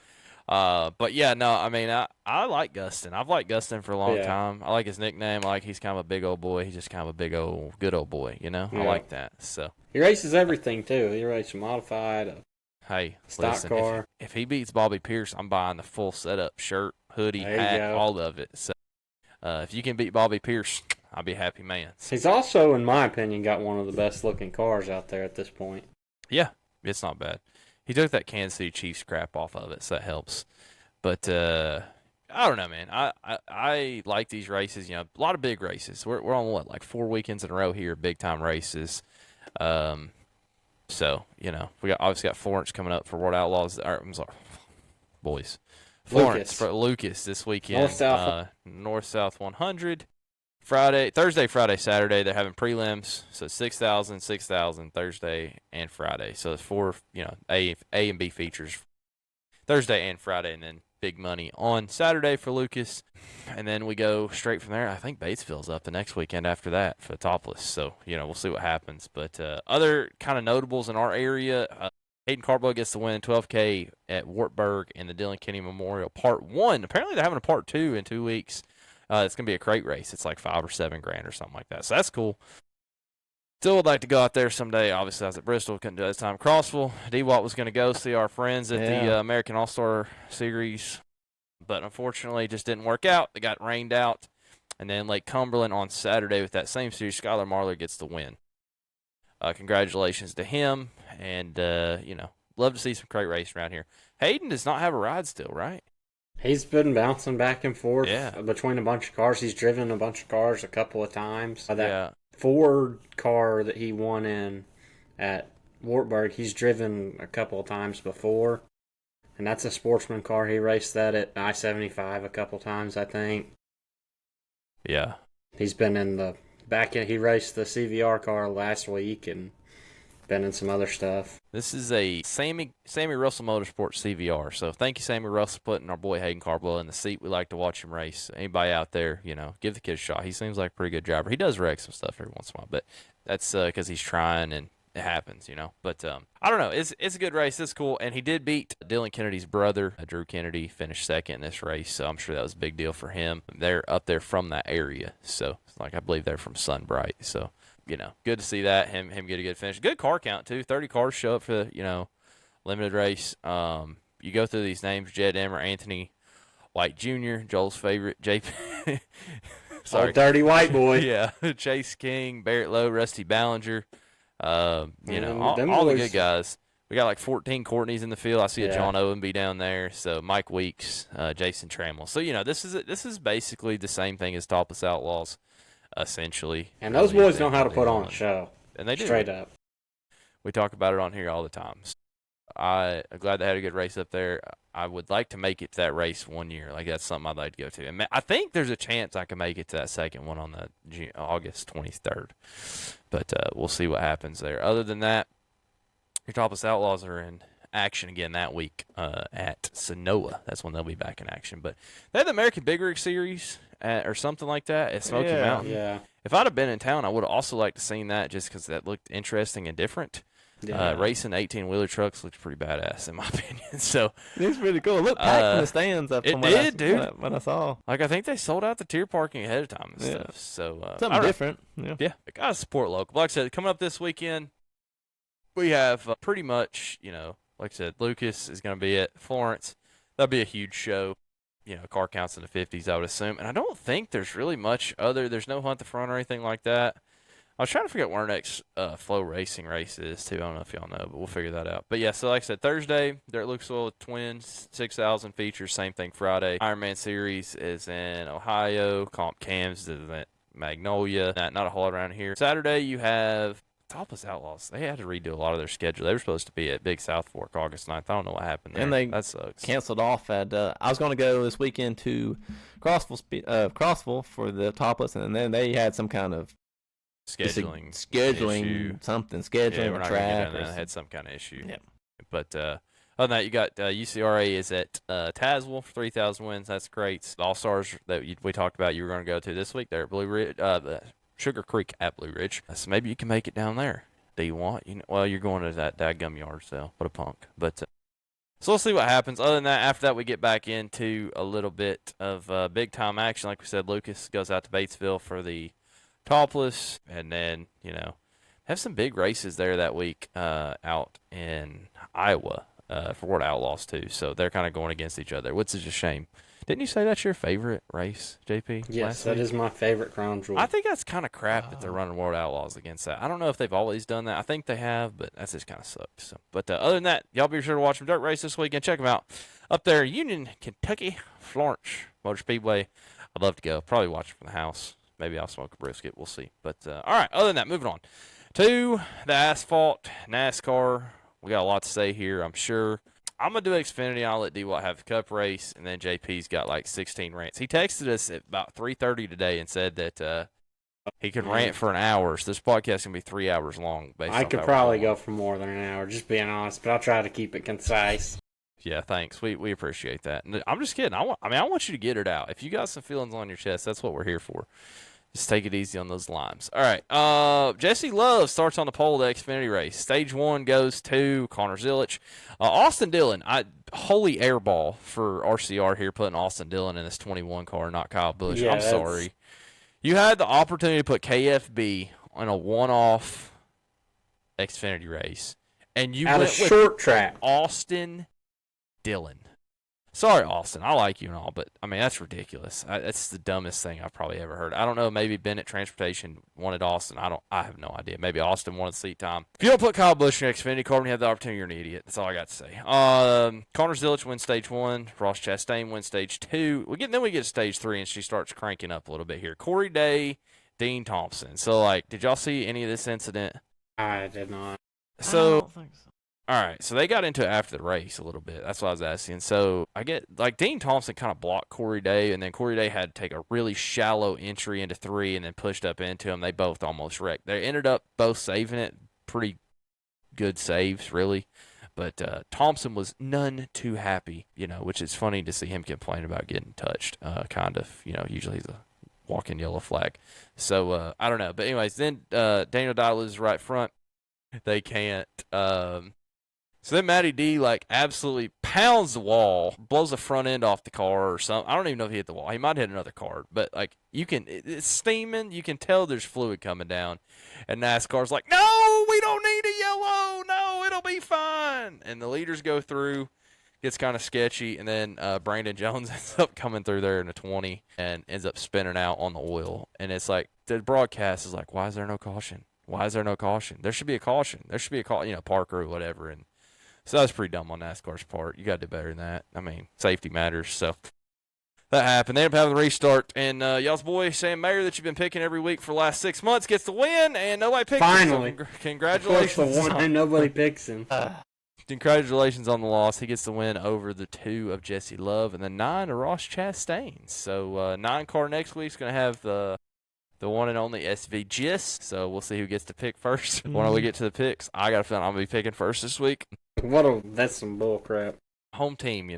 but yeah, no, I mean, I like Gustin. I've liked Gustin for a long time. I like his nickname. I like he's kind of a big old boy. He's just kind of a big old, good old boy, I like that. So he races everything too. He races modified, stock car. If he beats Bobby Pierce, I'm buying the full setup, shirt, hoodie, hat, all of it. So If you can beat Bobby Pierce, I'll be a happy man. He's also, in my opinion, got one of the best looking cars out there at this point. Yeah, it's not bad. He took that Kansas City Chiefs crap off of it, so that helps. But I don't know, man. I like these races. A lot of big races. We're on what, like 4 weekends in a row here, big time races. So we obviously got Florence coming up for World Outlaws. I'm sorry, boys. Florence for Lucas this weekend. North-South 100. Thursday, Friday, Saturday, they're having prelims. So 6,000, 6,000 Thursday and Friday. So it's 4, A and B features Thursday and Friday, and then big money on Saturday for Lucas. And then we go straight from there. I think Batesville's up the next weekend after that for the Topless. So, we'll see what happens. But other kind of notables in our area, Hayden Carblow gets the win 12K at Wartburg in the Dylan Kenny Memorial Part 1. Apparently they're having a Part 2 in 2 weeks. It's going to be a crate race. It's like $5 or $7 grand or something like that. So that's cool. Still would like to go out there someday. Obviously, I was at Bristol. Couldn't do it this time. Crossville. D-Watt was going to go see our friends at the American All-Star Series. But unfortunately, it just didn't work out. They got rained out. And then Lake Cumberland on Saturday with that same series, Skylar Marler gets the win. Congratulations to him. And, love to see some crate racing around here. Hayden does not have a ride still, right? He's been bouncing back and forth between a bunch of cars. He's driven a bunch of cars a couple of times. That Ford car that he won in at Wartburg, he's driven a couple of times before. And that's a sportsman car. He raced that at I-75 a couple times, I think. Yeah. He's been in the back end. He raced the CVR car last week and been in some other stuff. This is a Sammy Russell Motorsports CVR. So thank you, Sammy Russell, putting our boy Hayden Carblow in the seat. We like to watch him race. Anybody out there, give the kid a shot. He seems like a pretty good driver. He does wreck some stuff every once in a while, but that's because he's trying and it happens, But I don't know. It's a good race. It's cool. And he did beat Dylan Kennedy's brother. Drew Kennedy finished second in this race, so I'm sure that was a big deal for him. They're up there from that area, so I believe they're from Sunbright, so good to see that, him get a good finish. Good car count, too. 30 cars show up for the, limited race. You go through these names, Jed Emmer, Anthony White Jr., Joel's favorite, JP. Sorry. Old dirty white boy. Yeah. Chase King, Barrett Lowe, Rusty Ballinger. All the good guys. We got like 14 Courtneys in the field. I see a John Owen be down there. So Mike Weeks, Jason Trammell. So, this is basically the same thing as Topless Outlaws. Essentially, and those boys know how to put on a show, and they do straight up. We talk about it on here all the time. I'm glad they had a good race up there. I would like to make it to that race one year. Like that's something I'd like to go to, and I think there's a chance I can make it to that second one on the August 23rd. But we'll see what happens there. Other than that, your Topless Outlaws are in action again that week at Sonoa. That's when they'll be back in action. But they had the American Big Rig Series or something like that at Smoky Mountain. Yeah. If I'd have been in town, I would have also liked to seen that just because that looked interesting and different. Yeah. Racing 18-wheeler trucks looked pretty badass in my opinion. So it's pretty cool. It looked packed in the stands up from dude. What I saw. Like I think they sold out the tier parking ahead of time and stuff. So something different. Yeah. Gotta support local. Like I said, coming up this weekend, we have pretty much, like I said, Lucas is going to be at Florence. That'll be a huge show. Car counts in the 50s, I would assume. And I don't think there's really much there's no Hunt the Front or anything like that. I was trying to figure out where our next Flow Racing race is, too. I don't know if y'all know, but we'll figure that out. But, yeah, so like I said, Thursday, they're at Lucasville Twins, 6,000 features. Same thing Friday. Ironman Series is in Ohio. Comp Cams is in Magnolia. Not a whole lot around here. Saturday, you have Topless Outlaws. They had to redo a lot of their schedule. They were supposed to be at Big South Fork August 9th. I don't know what happened there. And that sucks. Canceled off at I was going to go this weekend to Crossville for the Topless, and then they had some kind of scheduling issue. We're not track. They had some kind of issue. Yeah. But other than that, you got UCRA is at Tazewell for 3,000 wins. That's great. The All-Stars that we talked about you were going to go to this week, they're at Blue Ridge, Sugar Creek at Blue Ridge. So maybe you can make it down there. Do you want? You're going to that dadgum yard sale. What a punk. But so we'll see what happens. Other than that, after that, we get back into a little bit of big-time action. Like we said, Lucas goes out to Batesville for the Topless, and then, have some big races there that week out in Iowa for World Outlaws, too. So they're kind of going against each other, which is a shame. Didn't you say that's your favorite race, JP? Yes, that is my favorite Crown Jewel. I think that's kind of crap that they're running World Outlaws against that. I don't know if they've always done that. I think they have, but that just kind of sucks. So, but other than that, y'all be sure to watch some dirt race this weekend. Check them out up there, Union, Kentucky, Florence Motor Speedway. I'd love to go. Probably watch it from the house. Maybe I'll smoke a brisket. We'll see. But all right, other than that, moving on to the asphalt NASCAR. We got a lot to say here, I'm sure. I'm going to do Xfinity. I'll let D-Watt have the cup race, and then JP's got like 16 rants. He texted us at about 3:30 today and said that he could rant for an hour. So this podcast is going to be 3 hours long. I could probably go for more than an hour, just being honest, but I'll try to keep it concise. Yeah, thanks. We appreciate that. And I'm just kidding. I want you to get it out. If you got some feelings on your chest, that's what we're here for. Just take it easy on those limes. All right. Jesse Love starts on the pole of the Xfinity race. Stage 1 goes to Connor Zilich. Austin Dillon, holy airball for RCR here, putting Austin Dillon in this 21 car, not Kyle Busch. Yeah, I'm sorry. You had the opportunity to put KFB on a one-off Xfinity race, and you went with short track. Austin Dillon. Sorry, Austin. I like you and all, but, I mean, that's ridiculous. That's the dumbest thing I've probably ever heard. I don't know. Maybe Bennett Transportation wanted Austin. I have no idea. Maybe Austin wanted seat time. If you don't put Kyle Busch in an Xfinity car when you have the opportunity, you're an idiot. That's all I got to say. Connor Zilich wins Stage 1. Ross Chastain wins Stage 2. Then we get to Stage 3, and she starts cranking up a little bit here. Corey Day, Dean Thompson. So, like, did y'all see any of this incident? I did not. So, I don't think so. all right, so they got into it after the race a little bit. That's what I was asking. So I get, like, Dean Thompson kind of blocked Corey Day, and then Corey Day had to take a really shallow entry into 3 and then pushed up into him. They both almost wrecked. They ended up both saving it. Pretty good saves, really. But Thompson was none too happy, which is funny to see him complain about getting touched, kind of. Usually he's a walking yellow flag. So I don't know. But anyways, then Daniel Dye is right front. They can't. So then Matty D, absolutely pounds the wall, blows the front end off the car or something. I don't even know if he hit the wall. He might hit another car. But, it's steaming. You can tell there's fluid coming down. And NASCAR's like, no, we don't need a yellow. No, it'll be fine. And the leaders go through. Gets kind of sketchy. And then Brandon Jones ends up coming through there in a 20 and ends up spinning out on the oil. And it's like, the broadcast is like, why is there no caution? Why is there no caution? There should be a caution. There should be a call, Parker or whatever. And so that was pretty dumb on NASCAR's part. You got to do better than that. I mean, safety matters. So that happened. They ended up having the restart. And y'all's boy, Sam Mayer, that you've been picking every week for the last 6 months, gets the win, and nobody picked him. Finally. So congratulations. The one and nobody picks him. Congratulations on the loss. He gets the win over the 2 of Jesse Love and the 9 of Ross Chastain. So 9 car next week is going to have the one and only SV Gist. So we'll see who gets to pick first. When we get to the picks, I got a feeling I'm going to be picking first this week. That's some bull crap. Home team,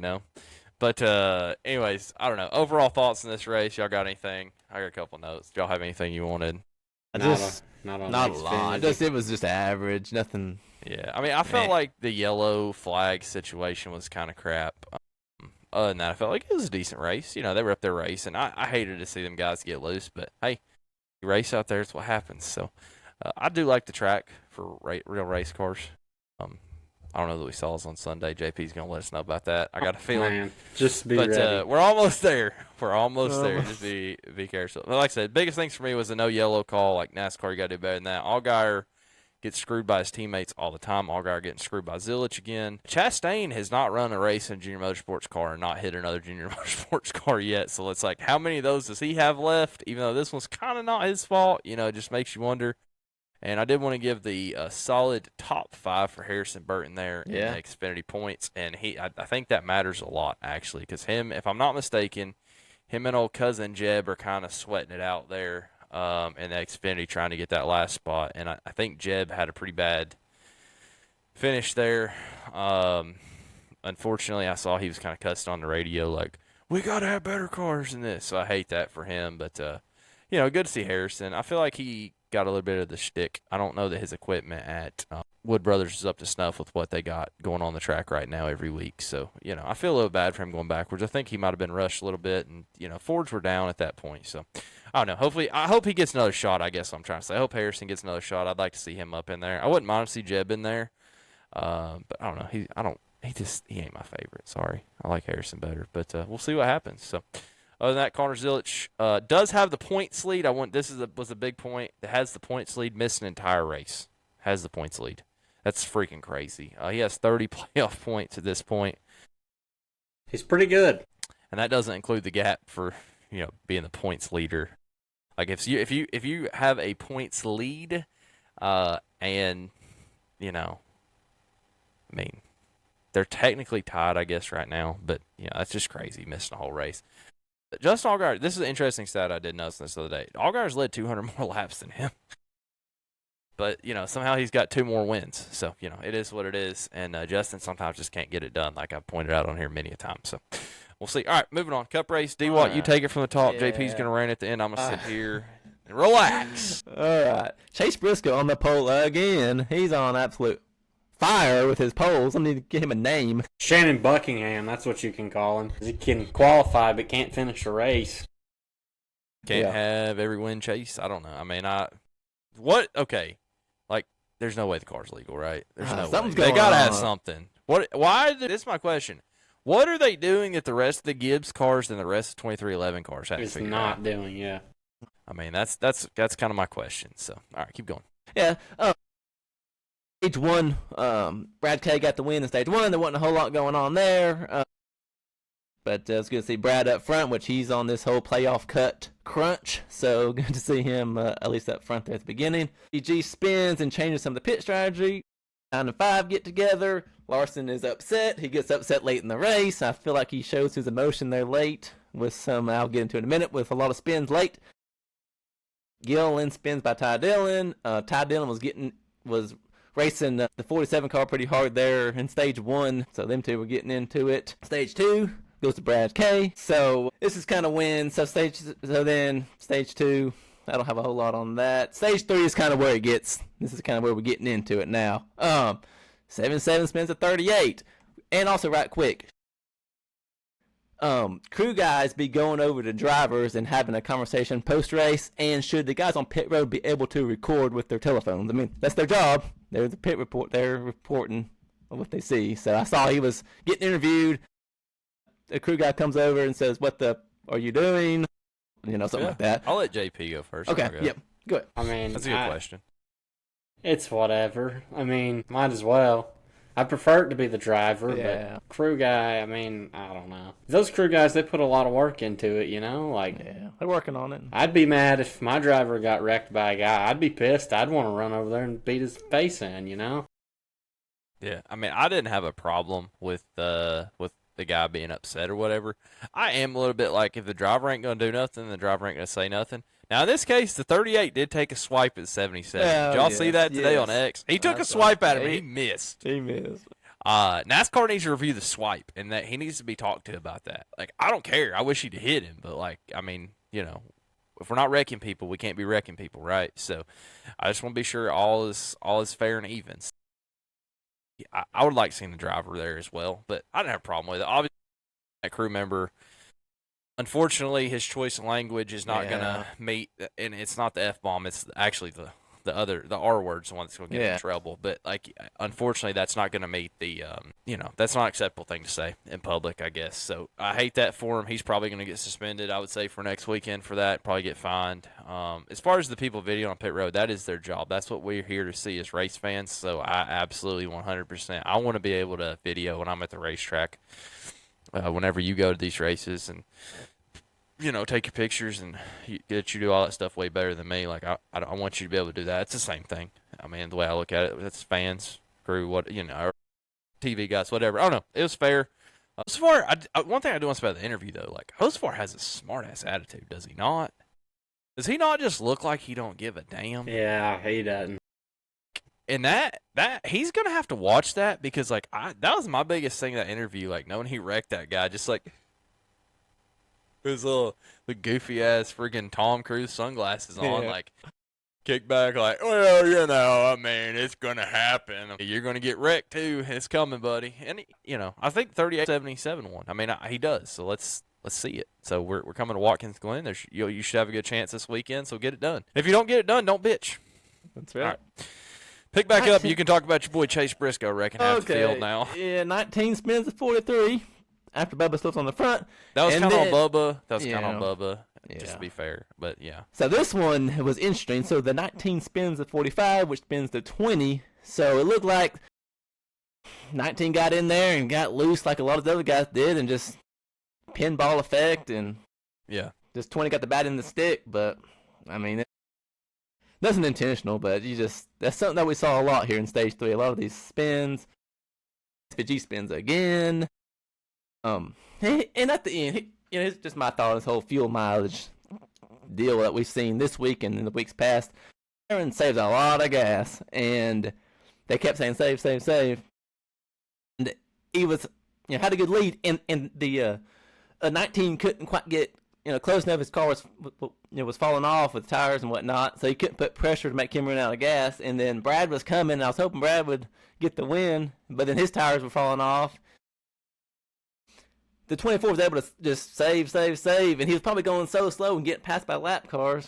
But anyways, I don't know. Overall thoughts on this race, y'all got anything? I got a couple notes. Do y'all have anything you wanted? Not Not a lot. It was just average. Nothing. Yeah, I mean, I felt like the yellow flag situation was kind of crap. Other than that, I felt like it was a decent race. They were up there racing. I hated to see them guys get loose, but hey, you race out there, it's what happens. So I do like the track for real race cars. I don't know that we saw us on Sunday. JP's going to let us know about that. I got a feeling. Man, just be ready. But we're almost there. We're almost there. Just be careful. But like I said, biggest things for me was the no yellow call. Like NASCAR, you got to do better than that. Allgaier gets screwed by his teammates all the time. Allgaier getting screwed by Zilich again. Chastain has not run a race in a junior motorsports car and not hit another junior motorsports car yet. So it's like, how many of those does he have left? Even though this one's kind of not his fault, it just makes you wonder. And I did want to give the solid top 5 for Harrison Burton there in the Xfinity points. And I think that matters a lot, actually, because if I'm not mistaken, him and old cousin Jeb are kind of sweating it out there in the Xfinity trying to get that last spot. And I think Jeb had a pretty bad finish there. Unfortunately, I saw he was kind of cussing on the radio like, we got to have better cars than this. So I hate that for him. But, good to see Harrison. I feel like he got a little bit of the shtick. I don't know that his equipment at Wood Brothers is up to snuff with what they got going on the track right now every week. So, I feel a little bad for him going backwards. I think he might have been rushed a little bit, and, Fords were down at that point. So, I don't know. I hope he gets another shot, I guess I'm trying to say. I hope Harrison gets another shot. I'd like to see him up in there. I wouldn't mind to see Jeb in there. But I don't know. he ain't my favorite. Sorry, I like Harrison better, but we'll see what happens. So, other than that, Connor Zilic does have the points lead. Was a big point. That has the points lead, missed an entire race. Has the points lead. That's freaking crazy. He has 30 playoff points at this point. He's pretty good, and that doesn't include the gap for being the points leader. Like if you have a points lead, and I mean, they're technically tied, I guess, right now, but that's just crazy, missing a whole race. Justin Allgaier, this is an interesting stat I did notice this other day. Allgaier's led 200 more laps than him, but somehow he's got 2 more wins. So it is what it is, and Justin sometimes just can't get it done, like I've pointed out on here many a time. So we'll see. All right, moving on. Cup race. D-Watt, you take it from the top. Yeah. JP's gonna reign at the end. I'm gonna sit here and relax. All right, Chase Briscoe on the pole again. He's on absolute fire with his poles. I need to get him a name. Shannon Buckingham, that's what you can call him. He can qualify but can't finish a race. Can't have every win chase. I don't know. I mean, okay. Like, there's no way the car's legal, right? There's no way. They gotta have something. This is my question. What are they doing that the rest of the Gibbs cars and the rest of 2311 cars haven't figured out? It's not doing, yeah. I mean, that's kind of my question. So, all right, keep going. Yeah. Stage 1, Brad K got the win in Stage 1. There wasn't a whole lot going on there. But it's good to see Brad up front, which he's on this whole playoff cut crunch. So good to see him at least up front there at the beginning. EG spins and changes some of the pit strategy. 9 and 5 get together. Larson is upset. He gets upset late in the race. I feel like he shows his emotion there late with some, I'll get into it in a minute, with a lot of spins late. Gillen spins by Ty Dillon. Ty Dillon was racing the 47 car pretty hard there in Stage 1. So them two were getting into it. Stage 2 goes to Brad K. So this is kind of when. So then Stage 2, I don't have a whole lot on that. Stage 3 is kind of where it gets. This is kind of where we're getting into it now. 7-7 spins at 38. And also right quick, crew guys be going over to drivers and having a conversation post-race, and should the guys on pit road be able to record with their telephones? I mean, that's their job. They're the pit report. They're reporting what they see. So I saw he was getting interviewed. A crew guy comes over and says, "What the are you doing?" Something like that. I'll let JP go first. Okay, yep, good. I mean, that's a good question. It's whatever. I mean, might as well. I prefer it to be the driver, but crew guy, I mean, I don't know. Those crew guys, they put a lot of work into it, Yeah, they're working on it. I'd be mad if my driver got wrecked by a guy. I'd be pissed. I'd want to run over there and beat his face in, Yeah, I mean, I didn't have a problem with the guy being upset or whatever. I am a little bit like, if the driver ain't going to do nothing, the driver ain't going to say nothing. Now, in this case, the 38 did take a swipe at 77. Did y'all see that today on X? He took a swipe at him, and he missed. NASCAR needs to review the swipe, and that he needs to be talked to about that. Like, I don't care. I wish he'd hit him, but, I mean, if we're not wrecking people, we can't be wrecking people, right? So, I just want to be sure all is fair and even. I would like seeing the driver there as well, but I didn't have a problem with it. Obviously, that crew member, unfortunately, his choice of language is not going to meet, and it's not the F-bomb, it's actually the R word's the one that's going to get in trouble. But, unfortunately, that's not going to meet the, that's not an acceptable thing to say in public, I guess. So, I hate that for him. He's probably going to get suspended, I would say, for next weekend for that, probably get fined. As far as the people videoing on pit road, that is their job. That's what we're here to see as race fans. So, I absolutely 100%, I want to be able to video when I'm at the racetrack. Whenever you go to these races and take your pictures and you do all that stuff way better than me. Like, I want you to be able to do that. It's the same thing. I mean, the way I look at it, it's fans, crew, TV guys, whatever. I don't know. It was fair. Hocevar, one thing I do want to say about the interview, though, Hocevar has a smart-ass attitude, does he not? Does he not just look like he don't give a damn? Yeah, he doesn't. And that he's gonna have to watch that, because that was my biggest thing in that interview, knowing he wrecked that guy, just his the goofy ass freaking Tom Cruise sunglasses on, kick back, well, I mean, it's gonna happen. You're gonna get wrecked too. It's coming, buddy. And I think 38-77 won. I mean, he does. So let's see it. So we're coming to Watkins Glen. You should have a good chance this weekend. So get it done. If you don't get it done, don't bitch. That's right. All right. Pick back up. You can talk about your boy Chase Briscoe wrecking half the field now. Yeah, 19 spins to 43 after Bubba slips on the front. That was And kind of on then- Bubba. That was kind Yeah. of on Bubba, Yeah. just to be fair. But, yeah. So this one was interesting. So the 19 spins to 45, which spins to 20. So it looked like 19 got in there and got loose like a lot of the other guys did and just pinball effect and Yeah. just 20 got the bat in the stick. But, I mean, nothing intentional, but that's something that we saw a lot here in Stage 3. A lot of these spins. G spins again. And at the end, it's just my thought on this whole fuel mileage deal that we've seen this week and in the weeks past. Aaron saves a lot of gas, and they kept saying save, save, save. And he was, had a good lead, and the 19 couldn't quite get close enough. His car was falling off with tires and whatnot, so he couldn't put pressure to make him run out of gas. And then Brad was coming, and I was hoping Brad would get the win, but then his tires were falling off. The 24 was able to just save, and he was probably going so slow and getting passed by lap cars.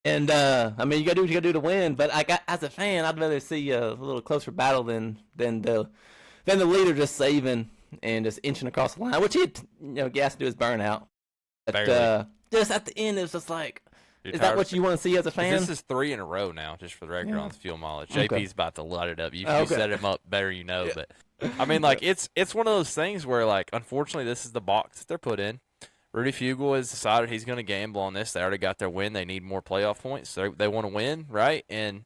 And I mean, you gotta do what you gotta do to win. But as a fan, I'd rather see a little closer battle than the leader just saving and just inching across the line, which he had, gas to do his burnout. But just at the end, it was just like, is that what you want to see as a fan? This is 3 in a row now, just for the record on the fuel mileage. Okay. JP's about to light it up. You set him up better, but I mean, like, it's one of those things where, like, unfortunately, this is the box that they're put in. Rudy Fugle has decided he's going to gamble on this. They already got their win. They need more playoff points. So they want to win, right? And,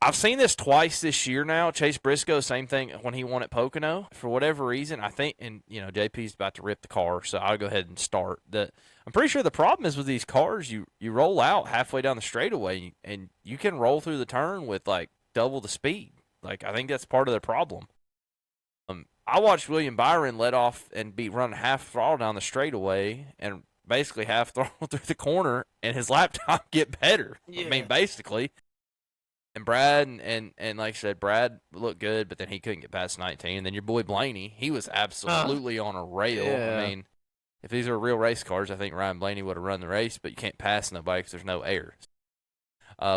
I've seen this twice this year now. Chase Briscoe, same thing when he won at Pocono. For whatever reason, I think, and, JP's about to rip the car, so I'll go ahead and start. I'm pretty sure the problem is with these cars, you roll out halfway down the straightaway, and you can roll through the turn with, like, double the speed. Like, I think that's part of the problem. I watched William Byron let off and be running half throttle down the straightaway and basically half throttle through the corner, and his lap time get better. Yeah. I mean, basically. And Brad, and like I said, Brad looked good, but then he couldn't get past 19. And then your boy Blaney, he was absolutely on a rail. Yeah. I mean, if these were real race cars, I think Ryan Blaney would have run the race, but you can't pass nobody because there's no air.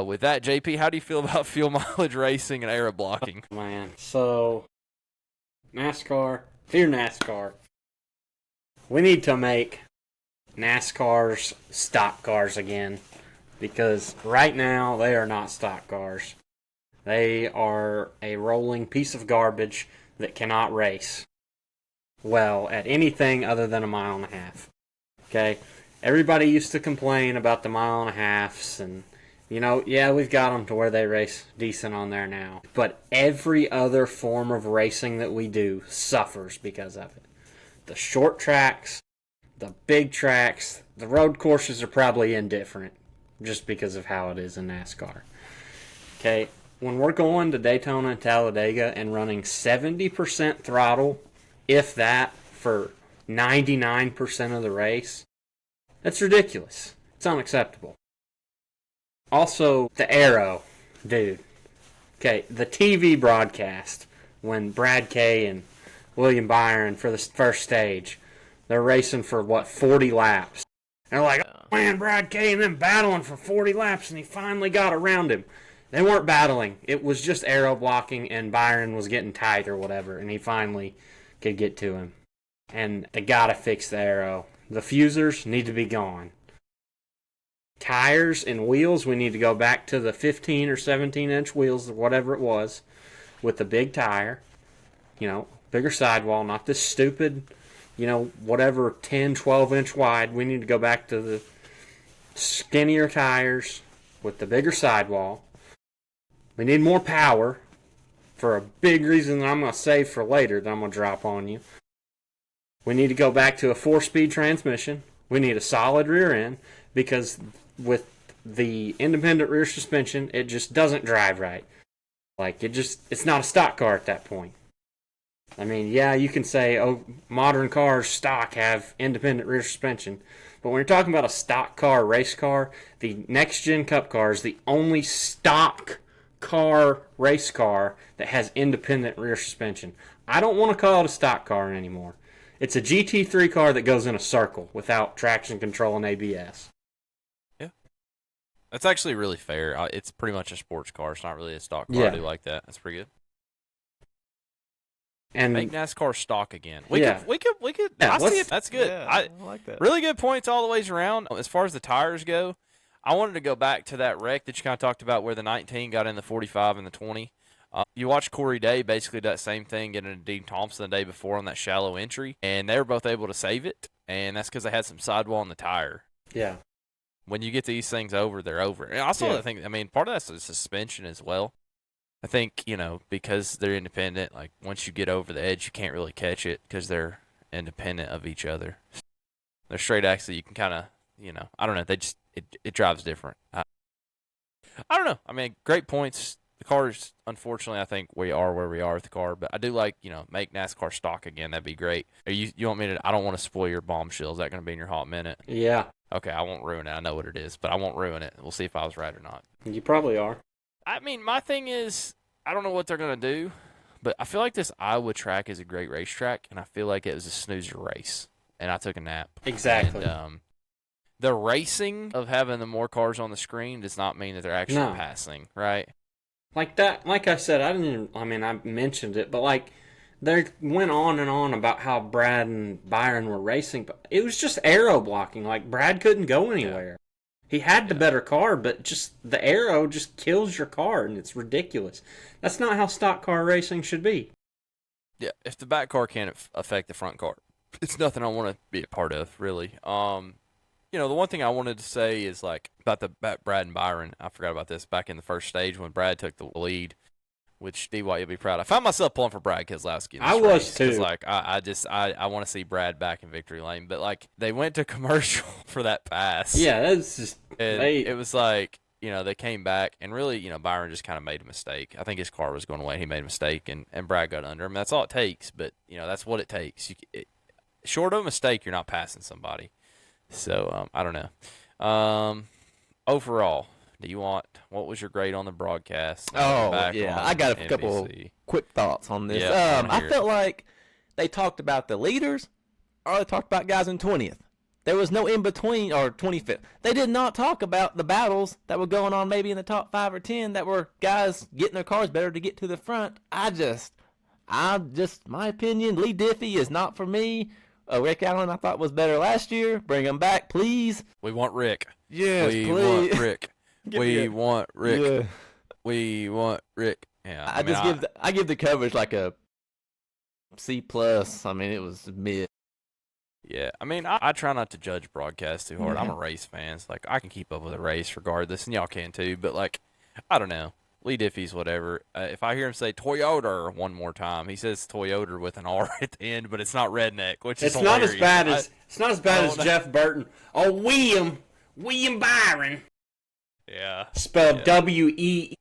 With that, JP, how do you feel about fuel mileage racing and air blocking? Man, so NASCAR, dear NASCAR, we need to make NASCAR's stock cars again, because right now they are not stock cars. They are a rolling piece of garbage that cannot race well at anything other than a mile and a half. Okay? Everybody used to complain about the mile and a halves, and we've got them to where they race decent on there now. But every other form of racing that we do suffers because of it. The short tracks, the big tracks, the road courses are probably indifferent just because of how it is in NASCAR. Okay, when we're going to Daytona and Talladega and running 70% throttle, if that, for 99% of the race, that's ridiculous. It's unacceptable. Also, the aero, dude. Okay, the TV broadcast when Brad Kay and William Byron for the first stage, they're racing for, 40 laps. And they're like, oh, man, Brad Kay and them battling for 40 laps, and he finally got around him. They weren't battling. It was just aero blocking, and Byron was getting tight or whatever, and he finally could get to him. And they got to fix the aero. The fusers need to be gone. Tires and wheels, we need to go back to the 15 or 17-inch wheels, or whatever it was, with the big tire. Bigger sidewall, not this stupid, whatever 10, 12-inch wide. We need to go back to the skinnier tires with the bigger sidewall. We need more power for a big reason that I'm going to save for later that I'm going to drop on you. We need to go back to a 4-speed transmission. We need a solid rear end, because with the independent rear suspension, it just doesn't drive right. Like, it's not a stock car at that point. I mean, yeah, you can say, modern cars stock have independent rear suspension. But when you're talking about a stock car, race car, the next-gen Cup car is the only stock car, race car that has independent rear suspension. I don't want to call it a stock car anymore. It's a GT3 car that goes in a circle without traction control and ABS. That's actually really fair. It's pretty much a sports car. It's not really a stock car. Yeah. I do like that. That's pretty good. And Make NASCAR stock again. Yeah. We could. Yeah, I see it. That's good. Yeah, I like that. Really good points all the ways around. As far as the tires go, I wanted to go back to that wreck that you kind of talked about where the 19 got in the 45 and the 20. You watched Corey Day basically do that same thing, getting into Dean Thompson the day before on that shallow entry, and they were both able to save it, and that's because they had some sidewall in the tire. yeah, When you get these things over, they're over. And also, I mean, part of that's the suspension as well. I think, because they're independent, like once you get over the edge, you can't really catch it because they're independent of each other. They're straight axle. You can kind of, I don't know. They just it drives different. I don't know. I mean, great points. The cars, unfortunately, I think we are where we are with the car, but I do like, make NASCAR stock again. That'd be great. You want me to? I don't want to spoil your bombshell. Is that going to be in your hot minute? yeah. Okay, I won't ruin it. I know what it is, but I won't ruin it. We'll see if I was right or not. You probably are. I mean, my thing is, I don't know what they're going to do, but I feel like this Iowa track is a great racetrack, and I feel like it was a snoozer race, and I took a nap. Exactly. And, the racing of having the more cars on the screen does not mean that they're actually passing, right? Like that, like I said, I mentioned it, but like they went on and on about how Brad and Byron were racing, but it was just aero blocking. Like Brad couldn't go anywhere. He had the better car, but just the aero just kills your car, and it's ridiculous. That's not how stock car racing should be. Yeah, if the back car can't affect the front car, it's nothing I want to be a part of, really. The one thing I wanted to say is like about Brad and Byron. I forgot about this back in the first stage when Brad took the lead, which D-White, you'll be proud. I found myself pulling for Brad Keselowski. I was too. Like I want to see Brad back in victory lane, but like they went to commercial for that pass. Yeah, that's just. It was like they came back and really Byron just kind of made a mistake. I think his car was going away. He made a mistake and Brad got under him. That's all it takes, but that's what it takes. Short of a mistake, you're not passing somebody. So, I don't know. Overall, what was your grade on the broadcast? I got a couple quick thoughts on this. Yeah, I felt like they talked about the leaders or they talked about guys in 20th. There was no in between or 25th. They did not talk about the battles that were going on maybe in the top 5 or 10 that were guys getting their cars better to get to the front. My opinion, Lee Diffie is not for me. Rick Allen, I thought was better last year. Bring him back, please. We want Rick. Yes, we please. Want Rick. We want Rick. Yeah. We want Rick. Yeah, I give the coverage like a C plus. I mean, it was mid. Yeah, I mean, I try not to judge broadcast too hard. I'm a race fan, so like I can keep up with a race regardless, and y'all can too. But like, I don't know. Lee Diffie's whatever. If I hear him say Toyota one more time, he says Toyota with an R at the end, but it's not redneck, which is hilarious. It's not as bad as Jeff Burton. Oh, William Byron. Yeah. Spelled W-E.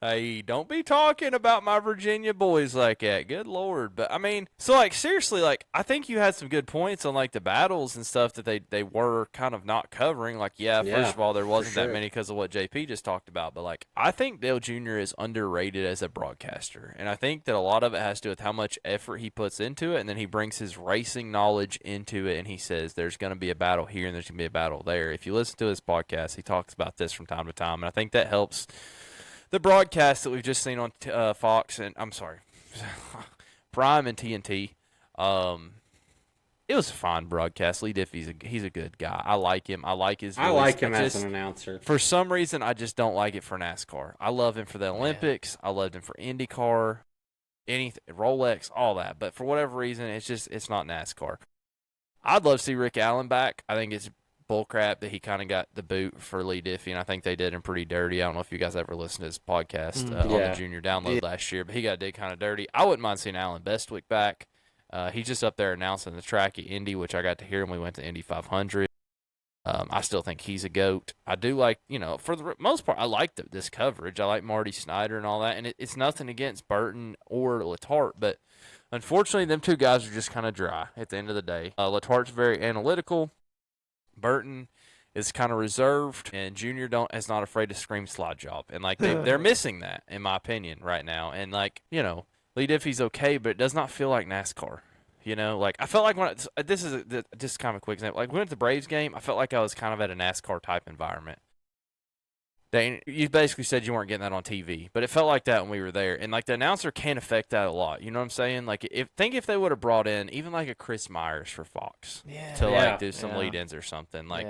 Hey, don't be talking about my Virginia boys like that. Good Lord. But, I mean, so, like, seriously, like, I think you had some good points on, like, the battles and stuff that they were kind of not covering. Like, first of all, there wasn't that many because of what JP just talked about. But, like, I think Dale Jr. is underrated as a broadcaster. And I think that a lot of it has to do with how much effort he puts into it. And then he brings his racing knowledge into it. And he says there's going to be a battle here and there's going to be a battle there. If you listen to his podcast, he talks about this from time to time. And I think that helps the broadcast that we've just seen on Fox and Prime and TNT. It was a fine broadcast. Lee Diffie's he's a good guy. I like him. I like his voice. I like him as an announcer. For some reason, I just don't like it for NASCAR. I love him for the Olympics. I loved him for IndyCar, anything, Rolex, all that. But for whatever reason, it's not NASCAR. I'd love to see Rick Allen back. I think it's bullcrap that he kind of got the boot for Lee Diffie, and I think they did him pretty dirty. I don't know if you guys ever listened to his podcast on the Junior Download last year, but he got did kind of dirty. I wouldn't mind seeing Alan Bestwick back. He's just up there announcing the track at Indy, which I got to hear when we went to Indy 500. I still think he's a GOAT. I do like, for the most part, I like this coverage. I like Marty Snyder and all that, and it's nothing against Burton or Letarte, but unfortunately, them two guys are just kind of dry at the end of the day. Letarte's very analytical. Burton is kind of reserved, and Junior is not afraid to scream slide job. And, like, they're missing that, in my opinion, right now. And, like, Lee Diffie's okay, but it does not feel like NASCAR. Like, I felt like this is just kind of a quick example. Like, when we went to the Braves game, I felt like I was kind of at a NASCAR type environment. You basically said you weren't getting that on TV, but it felt like that when we were there. And like the announcer can affect that a lot. You know what I'm saying? Like if they would have brought in even like a Chris Myers for Fox to like do some lead-ins or something, like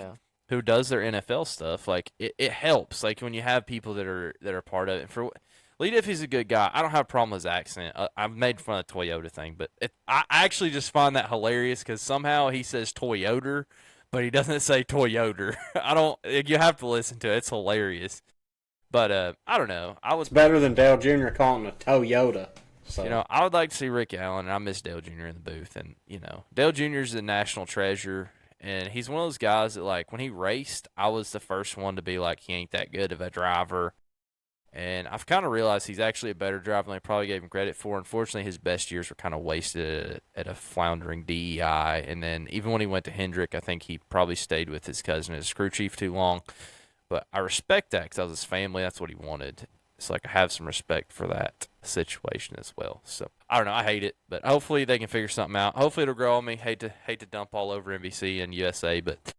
who does their NFL stuff, like it helps. Like when you have people that are part of it. And for Lee Diffie's a good guy. I don't have a problem with his accent. I've made fun of the Toyota thing, but I actually just find that hilarious because somehow he says Toyota, but he doesn't say Toyota. You have to listen to it. It's hilarious. But I don't know. It's better than Dale Jr. calling it a Toyota. So. I would like to see Rick Allen, and I miss Dale Jr. in the booth. And Dale Jr. is a national treasure, and he's one of those guys that, like, when he raced, I was the first one to be like, he ain't that good of a driver. And I've kind of realized he's actually a better driver than I probably gave him credit for. Unfortunately, his best years were kind of wasted at a floundering DEI. And then even when he went to Hendrick, I think he probably stayed with his cousin as crew chief too long. But I respect that because that was his family. That's what he wanted. It's like I have some respect for that situation as well. So I don't know. I hate it, but hopefully they can figure something out. Hopefully it'll grow on me. Hate to dump all over NBC and USA, but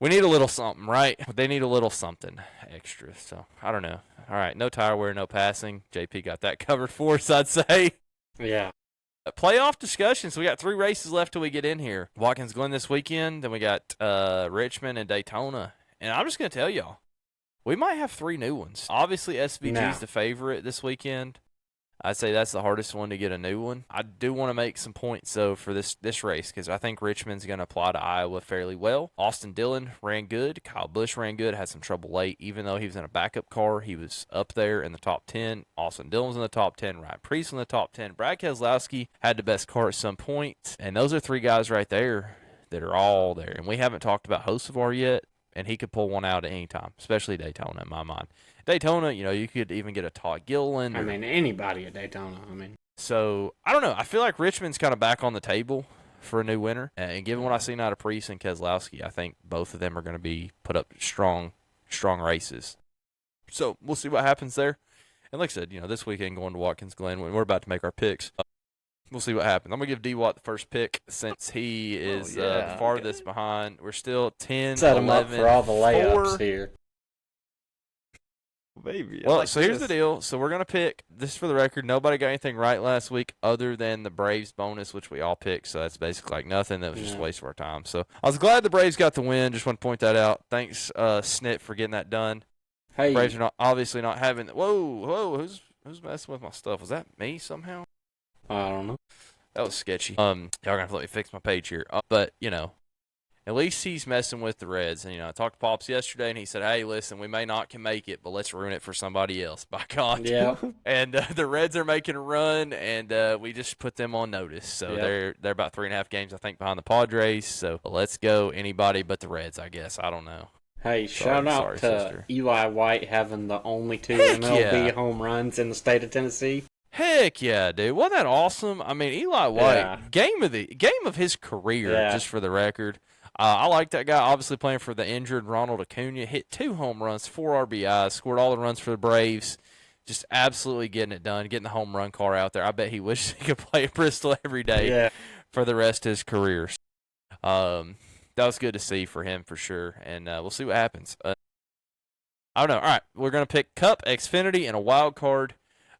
we need a little something, right? They need a little something extra. So I don't know. All right, no tire wear, no passing. JP got that covered for us, I'd say. Yeah. Playoff discussions. We got 3 races left till we get in here. Watkins Glen this weekend. Then we got Richmond and Daytona. And I'm just going to tell y'all, we might have 3 new ones. Obviously, SVG's the favorite this weekend. I'd say that's the hardest one to get a new one. I do want to make some points, though, for this race because I think Richmond's going to apply to Iowa fairly well. Austin Dillon ran good. Kyle Busch ran good. Had some trouble late. Even though he was in a backup car, he was up there in the top 10. Austin Dillon's in the top 10. Ryan Preece in the top 10. Brad Keselowski had the best car at some point. And those are 3 guys right there that are all there. And we haven't talked about Hocevar yet. And he could pull one out at any time, especially Daytona in my mind. Daytona, you could even get a Todd Gilliland. Anybody at Daytona. So, I don't know. I feel like Richmond's kind of back on the table for a new winner. And given what I've seen out of Preece and Keselowski, I think both of them are going to be put up strong races. So, we'll see what happens there. And like I said, this weekend going to Watkins Glen, we're about to make our picks. We'll see what happens. I'm going to give D-Watt the first pick since he is the farthest behind. We're still 10, Set 11, him up for all the layups 4. here. Baby. So here's the deal. So we're going to pick, this for the record, nobody got anything right last week other than the Braves bonus, which we all picked. So that's basically like nothing. That was just a waste of our time. So I was glad the Braves got the win. Just want to point that out. Thanks, Snit, for getting that done. Hey. Braves are obviously not having, whoa, who's messing with my stuff? Was that me somehow? I don't know. That was sketchy. Y'all gonna have to let me fix my page here. But at least he's messing with the Reds. And I talked to Pops yesterday, and he said, "Hey, listen, we may not can make it, but let's ruin it for somebody else." By God. Yeah. And the Reds are making a run, and we just put them on notice. So they're about 3.5 games, I think, behind the Padres. So let's go anybody but the Reds, I guess. I don't know. Hey, shout out to sister. Eli White having the only 2 MLB home runs in the state of Tennessee. Heck yeah, dude! Wasn't that awesome? I mean, Eli White, game of his career, just for the record. I like that guy. Obviously, playing for the injured Ronald Acuna, hit 2 home runs, 4 RBIs, scored all the runs for the Braves. Just absolutely getting it done, getting the home run car out there. I bet he wishes he could play at Bristol every day for the rest of his career. That was good to see for him for sure, and we'll see what happens. I don't know. All right, we're gonna pick Cup, Xfinity, and a wild card.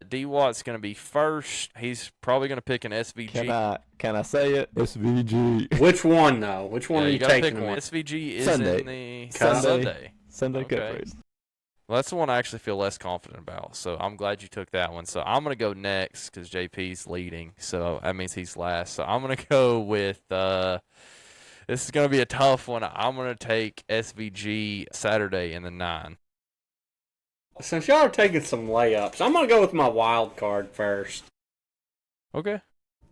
D-Watt's going to be first. He's probably going to pick an SVG. Can I say it? SVG. Which one, though? Which one are you taking? SVG is Sunday. in the Sunday. Sunday Cup race. Well, that's the one I actually feel less confident about. So I'm glad you took that one. So I'm going to go next because JP's leading. So that means he's last. So I'm going to go with this is going to be a tough one. I'm going to take SVG Saturday in the 9. Since y'all are taking some layups, I'm going to go with my wild card first. Okay.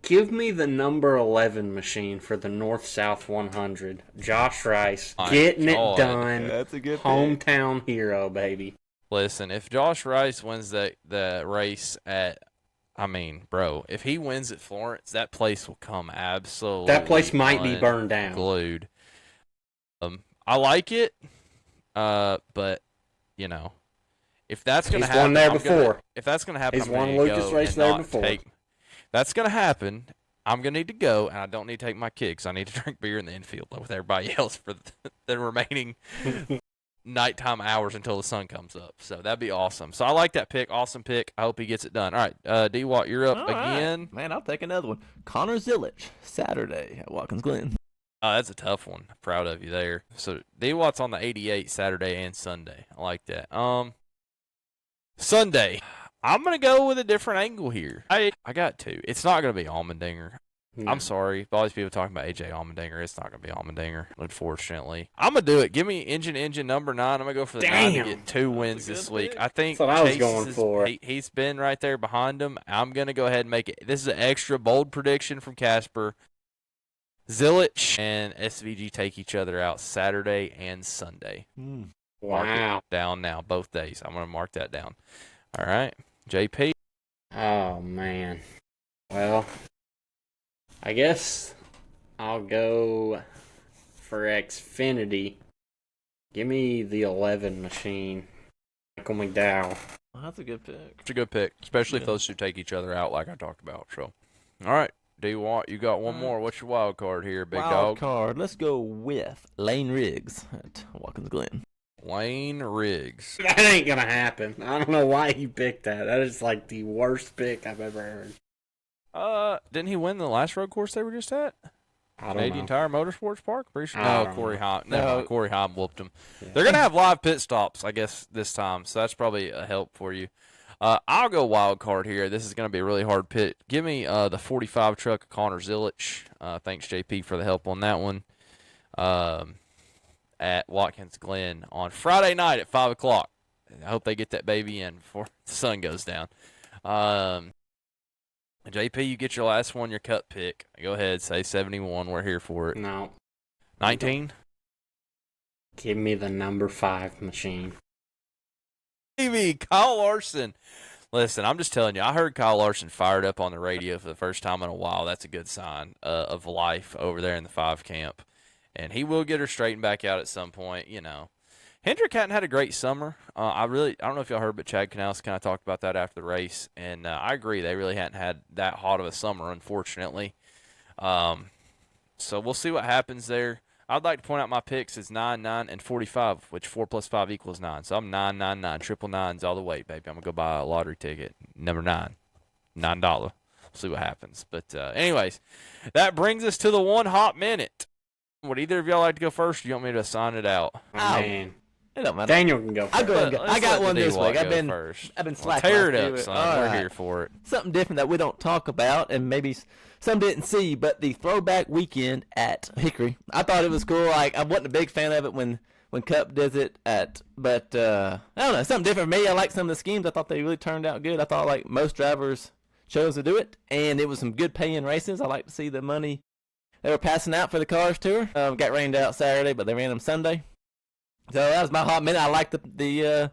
Give me the number 11 machine for the North-South 100. Josh Rice, getting it done. That's a good hometown hero, baby. Listen, if Josh Rice wins the race at, bro, if he wins at Florence, that place will come absolutely. That place might be burned down. Glued. I like it, but if that's going to happen, he's won there before. If that's going to happen, he's won Lucas race there before. That's going to happen. I'm going to need to go, and I don't need to take my kid because I need to drink beer in the infield with everybody else for the remaining nighttime hours until the sun comes up. So that'd be awesome. So I like that pick. Awesome pick. I hope he gets it done. All right, D-Watt, you're up again. Right. Man, I'll take another one. Connor Zilic, Saturday at Watkins Glen. That's a tough one. Proud of you there. So D-Watt's on the 88 Saturday and Sunday. I like that. Sunday. I'm going to go with a different angle here. I got two. It's not going to be Allmendinger. No. I'm sorry. All these people talking about AJ Allmendinger. It's not going to be Allmendinger, unfortunately. I'm going to do it. Give me engine number 9. I'm going to go for the 9 to get 2 wins this week. Pick. I think That's what I was Chase going for. He's been right there behind him. I'm going to go ahead and make it. This is an extra bold prediction from Casper. Zilic and SVG take each other out Saturday and Sunday. Mark Wow. it down now, both days. I'm going to mark that down. All right. JP. Oh, man. Well, I guess I'll go for Xfinity. Give me the 11 machine. Michael McDowell. Well, that's a good pick. It's a good pick, especially if those two take each other out like I talked about. So, all right. D-Watt, you got one more. What's your wild card here, big Wild dog? card. Let's go with Lane Riggs at Watkins Glen. Lane Riggs. That ain't going to happen. I don't know why you picked that. That is like the worst pick I've ever heard. Didn't he win the last road course they were just at? I don't Canadian know. Tire Motorsports Park? Pretty sure. I No, don't Corey know. Haim. No. No, Corey Haim whooped him. Yeah. They're going to have live pit stops, I guess, this time. So that's probably a help for you. I'll go wild card here. This is going to be a really hard pit. Give me the 45 truck of Connor Zilic. Thanks, JP, for the help on that one. At Watkins Glen on Friday night at 5 o'clock. I hope they get that baby in before the sun goes down. JP, you get your last one, your cut pick. Go ahead, say 71. We're here for it. No. 19? Give me the number 5 machine. Baby, Kyle Larson. Listen, I'm just telling you, I heard Kyle Larson fired up on the radio for the first time in a while. That's a good sign of life over there in the 5 camp. And he will get her straightened back out at some point, you know. Hendrick hadn't had a great summer. I don't know if y'all heard, but Chad Canales kind of talked about that after the race. And I agree, they really hadn't had that hot of a summer, unfortunately. So we'll see what happens there. I'd like to point out my picks is 9, 9, and 45, which 4 plus 5 equals 9. So I'm 9, 9, 9, triple nines all the way, baby. I'm going to go buy a lottery ticket, number 9, $9. We'll see what happens. But anyways, that brings us to the 1 hot minute. Would either of y'all like to go first, or do you want me to sign it out? Oh, Ow. man. It don't matter. Daniel can go first. I'll go ahead and go. I got one this week. I've been first. slacking. Tear it last up, few- son. All We're right. here for it. Something different that we don't talk about, and maybe some didn't see, but the throwback weekend at Hickory. I thought it was cool. Like, I wasn't a big fan of it when Cup does it but I don't know, something different for me. I like some of the schemes. I thought they really turned out good. I thought like most drivers chose to do it, and it was some good paying races. I like to see the money they were passing out for the Cars Tour. Got rained out Saturday, but they ran them Sunday. So that was my hot minute. I like the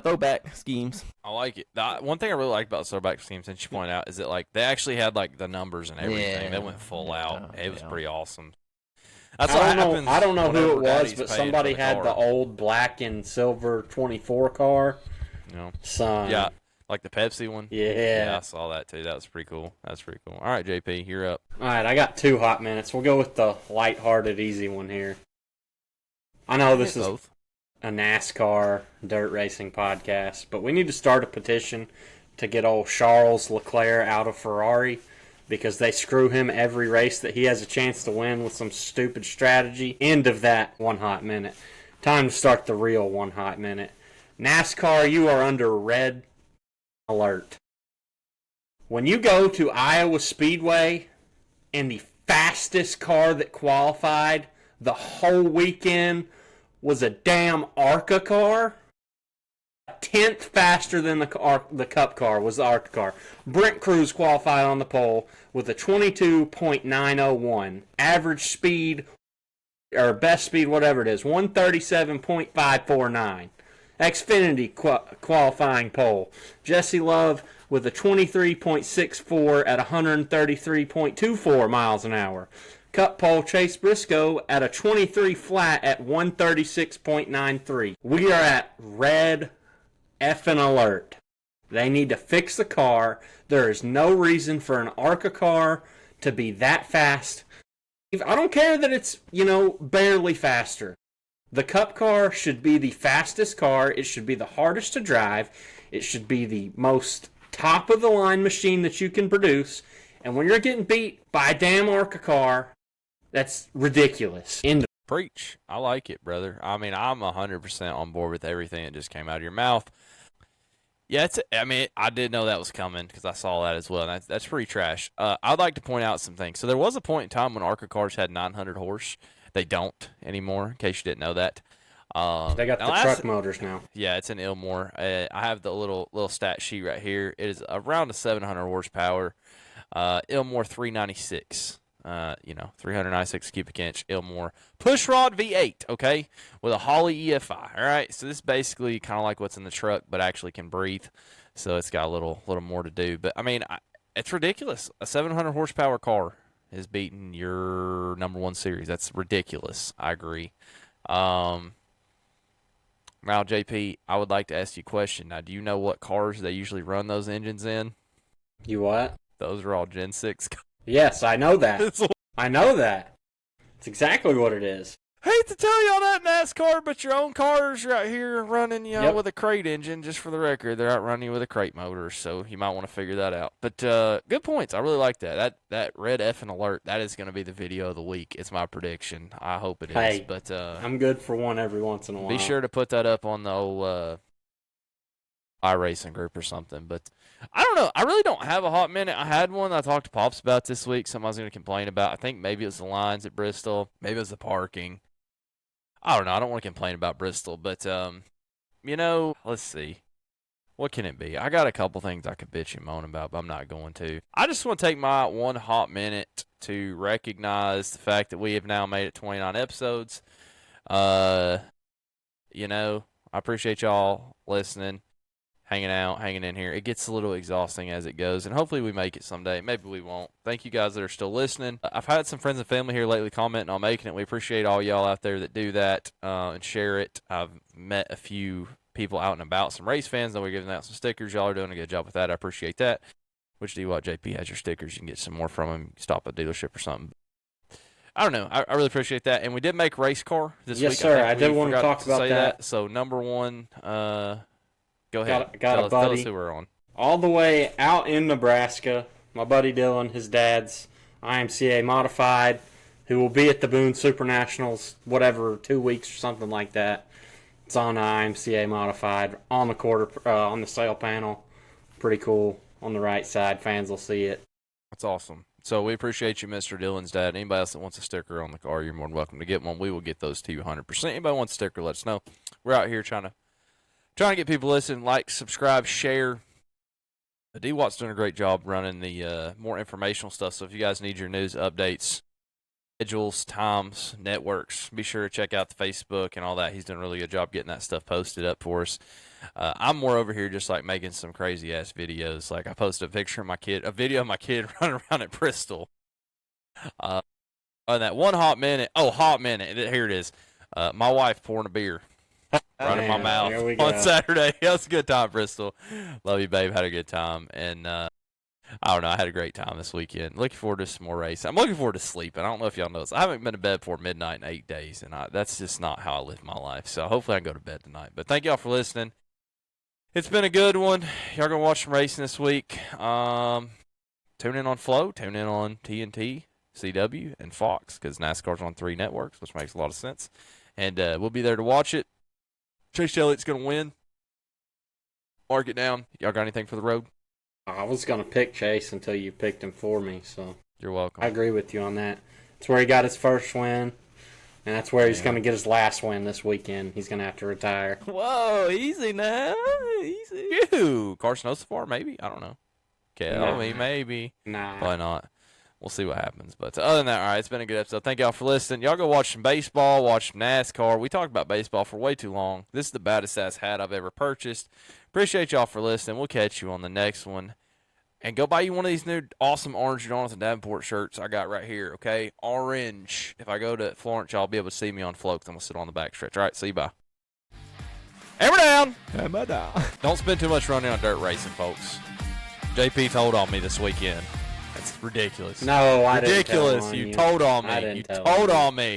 throwback schemes. I like it. One thing I really like about throwback schemes, since you pointed out, is that like they actually had like the numbers and everything. Yeah. They went full out. It was Yeah. pretty awesome. That's I what don't know. happens. I don't know who whenever it was, Daddy's but paying somebody for the had the car. old black and silver 24 car. You know? Son. Yeah, like the Pepsi one. Yeah. I saw that too. That was pretty cool. That's pretty cool. All right, JP, you're up. All right, I got 2 hot minutes. We'll go with the lighthearted, easy one here. I know this is both. a NASCAR dirt racing podcast, but we need to start a petition to get old Charles Leclerc out of Ferrari because they screw him every race that he has a chance to win with some stupid strategy. End of that 1 hot minute. Time to start the real 1 hot minute. NASCAR, you are under red alert. When you go to Iowa Speedway and the fastest car that qualified the whole weekend was a damn ARCA car, a tenth faster than the Cup car was the ARCA car. Brent Cruz qualified on the pole with a 22.901. Average speed, or best speed, whatever it is, 137.549. Xfinity qualifying pole. Jesse Love with a 23.64 at 133.24 miles an hour. Cup pole, Chase Briscoe at a 23 flat at 136.93. We are at red effing alert. They need to fix the car. There is no reason for an ARCA car to be that fast. I don't care that it's, barely faster. The Cup car should be the fastest car. It should be the hardest to drive. It should be the most top-of-the-line machine that you can produce. And when you're getting beat by a damn ARCA car, that's ridiculous. Preach. I like it, brother. I mean, I'm 100% on board with everything that just came out of your mouth. Yeah, I did know that was coming because I saw that as well. And that's pretty trash. I'd like to point out some things. So there was a point in time when ARCA cars had 900 horse. They don't anymore, in case you didn't know that. They got the truck motors now. Yeah, it's an Ilmore. I have the little stat sheet right here. It is around a 700 horsepower. Ilmore 396. 396 cubic inch Ilmore pushrod V8, okay, with a Holley EFI. All right, so this is basically kind of like what's in the truck, but actually can breathe. So it's got a little more to do. But I mean, it's ridiculous. A 700 horsepower car is beating your number one series. That's ridiculous. I agree. Now, JP, I would like to ask you a question. Now, do you know what cars they usually run those engines in? You what? Those are all Gen 6 cars. Yes, I know that. I know that. It's exactly what it is. Hate to tell y'all that, NASCAR, but your own cars right here running with a crate engine. Just for the record, they're out running you with a crate motor, so you might want to figure that out. But good points. I really like that. That red effing alert, that is going to be the video of the week. It's my prediction. I hope it is. But I'm good for one every once in a while. Be sure to put that up on the old iRacing group or something. But I don't know. I really don't have a hot minute. I had one that I talked to Pops about this week, something I was going to complain about. I think maybe it was the lines at Bristol. Maybe it was the parking. I don't know. I don't want to complain about Bristol. But, let's see. What can it be? I got a couple things I could bitch and moan about, but I'm not going to. I just want to take my one hot minute to recognize the fact that we have now made it 29 episodes. I appreciate y'all listening. Hanging out, hanging in here. It gets a little exhausting as it goes, and hopefully we make it someday. Maybe we won't. Thank you guys that are still listening. I've had some friends and family here lately commenting on making it. We appreciate all y'all out there that do that and share it. I've met a few people out and about, some race fans, that we're giving out some stickers. Y'all are doing a good job with that. I appreciate that. Which do you what? JP has your stickers. You can get some more from him. Stop at a dealership or something. I don't know. I really appreciate that. And we did make race car this week. Yes, sir. I did want to talk about that. So number one, go ahead. Got a buddy. Tell us who we're on. All the way out in Nebraska, my buddy Dylan, his dad's IMCA modified, who will be at the Boone Super Nationals, 2 weeks or something like that. It's on IMCA modified on the on the sail panel. Pretty cool on the right side. Fans will see it. That's awesome. So we appreciate you, Mr. Dylan's dad. Anybody else that wants a sticker on the car, you're more than welcome to get one. We will get those to you 100%. Anybody wants a sticker, let us know. We're out here trying to get people listening, like, subscribe, share. D-Watt's doing a great job running the more informational stuff. So if you guys need your news updates, schedules, times, networks, be sure to check out the Facebook and all that. He's doing a really good job getting that stuff posted up for us. I'm more over here just like making some crazy ass videos. Like I posted a video of my kid running around at Bristol. On that one hot minute. Here it is. My wife pouring a beer. Right in my mouth on Saturday. That was a good time, Bristol. Love you, babe. Had a good time. And I don't know. I had a great time this weekend. Looking forward to some more racing. I'm looking forward to sleeping. I don't know if y'all know this. I haven't been to bed before midnight in 8 days, and that's just not how I live my life. So hopefully I can go to bed tonight. But thank y'all for listening. It's been a good one. Y'all going to watch some racing this week. Tune in on Flow. Tune in on TNT, CW, and Fox because NASCAR's on 3 networks, which makes a lot of sense. And we'll be there to watch it. Chase Elliott's going to win. Mark it down. Y'all got anything for the road? I was going to pick Chase until you picked him for me, so. You're welcome. I agree with you on that. It's where he got his first win, and that's where he's going to get his last win this weekend. He's going to have to retire. Whoa, easy now. Easy. Ew. Carson Osafar, maybe? I don't know. Kelly, maybe. Nah. Probably not. We'll see what happens. But other than that, all right, it's been a good episode. Thank y'all for listening. Y'all go watch some baseball, watch some NASCAR. We talked about baseball for way too long. This is the baddest ass hat I've ever purchased. Appreciate y'all for listening. We'll catch you on the next one. And go buy you one of these new awesome orange Jonathan Davenport shirts I got right here, okay? Orange. If I go to Florence, y'all will be able to see me on Flow because I'm going to sit on the back stretch. All right, see you, bye. Hammer down! Hammer down. Don't spend too much running on dirt racing, folks. JP told on me this weekend. That's ridiculous. No, I didn't. Ridiculous. You told on me. You told on me.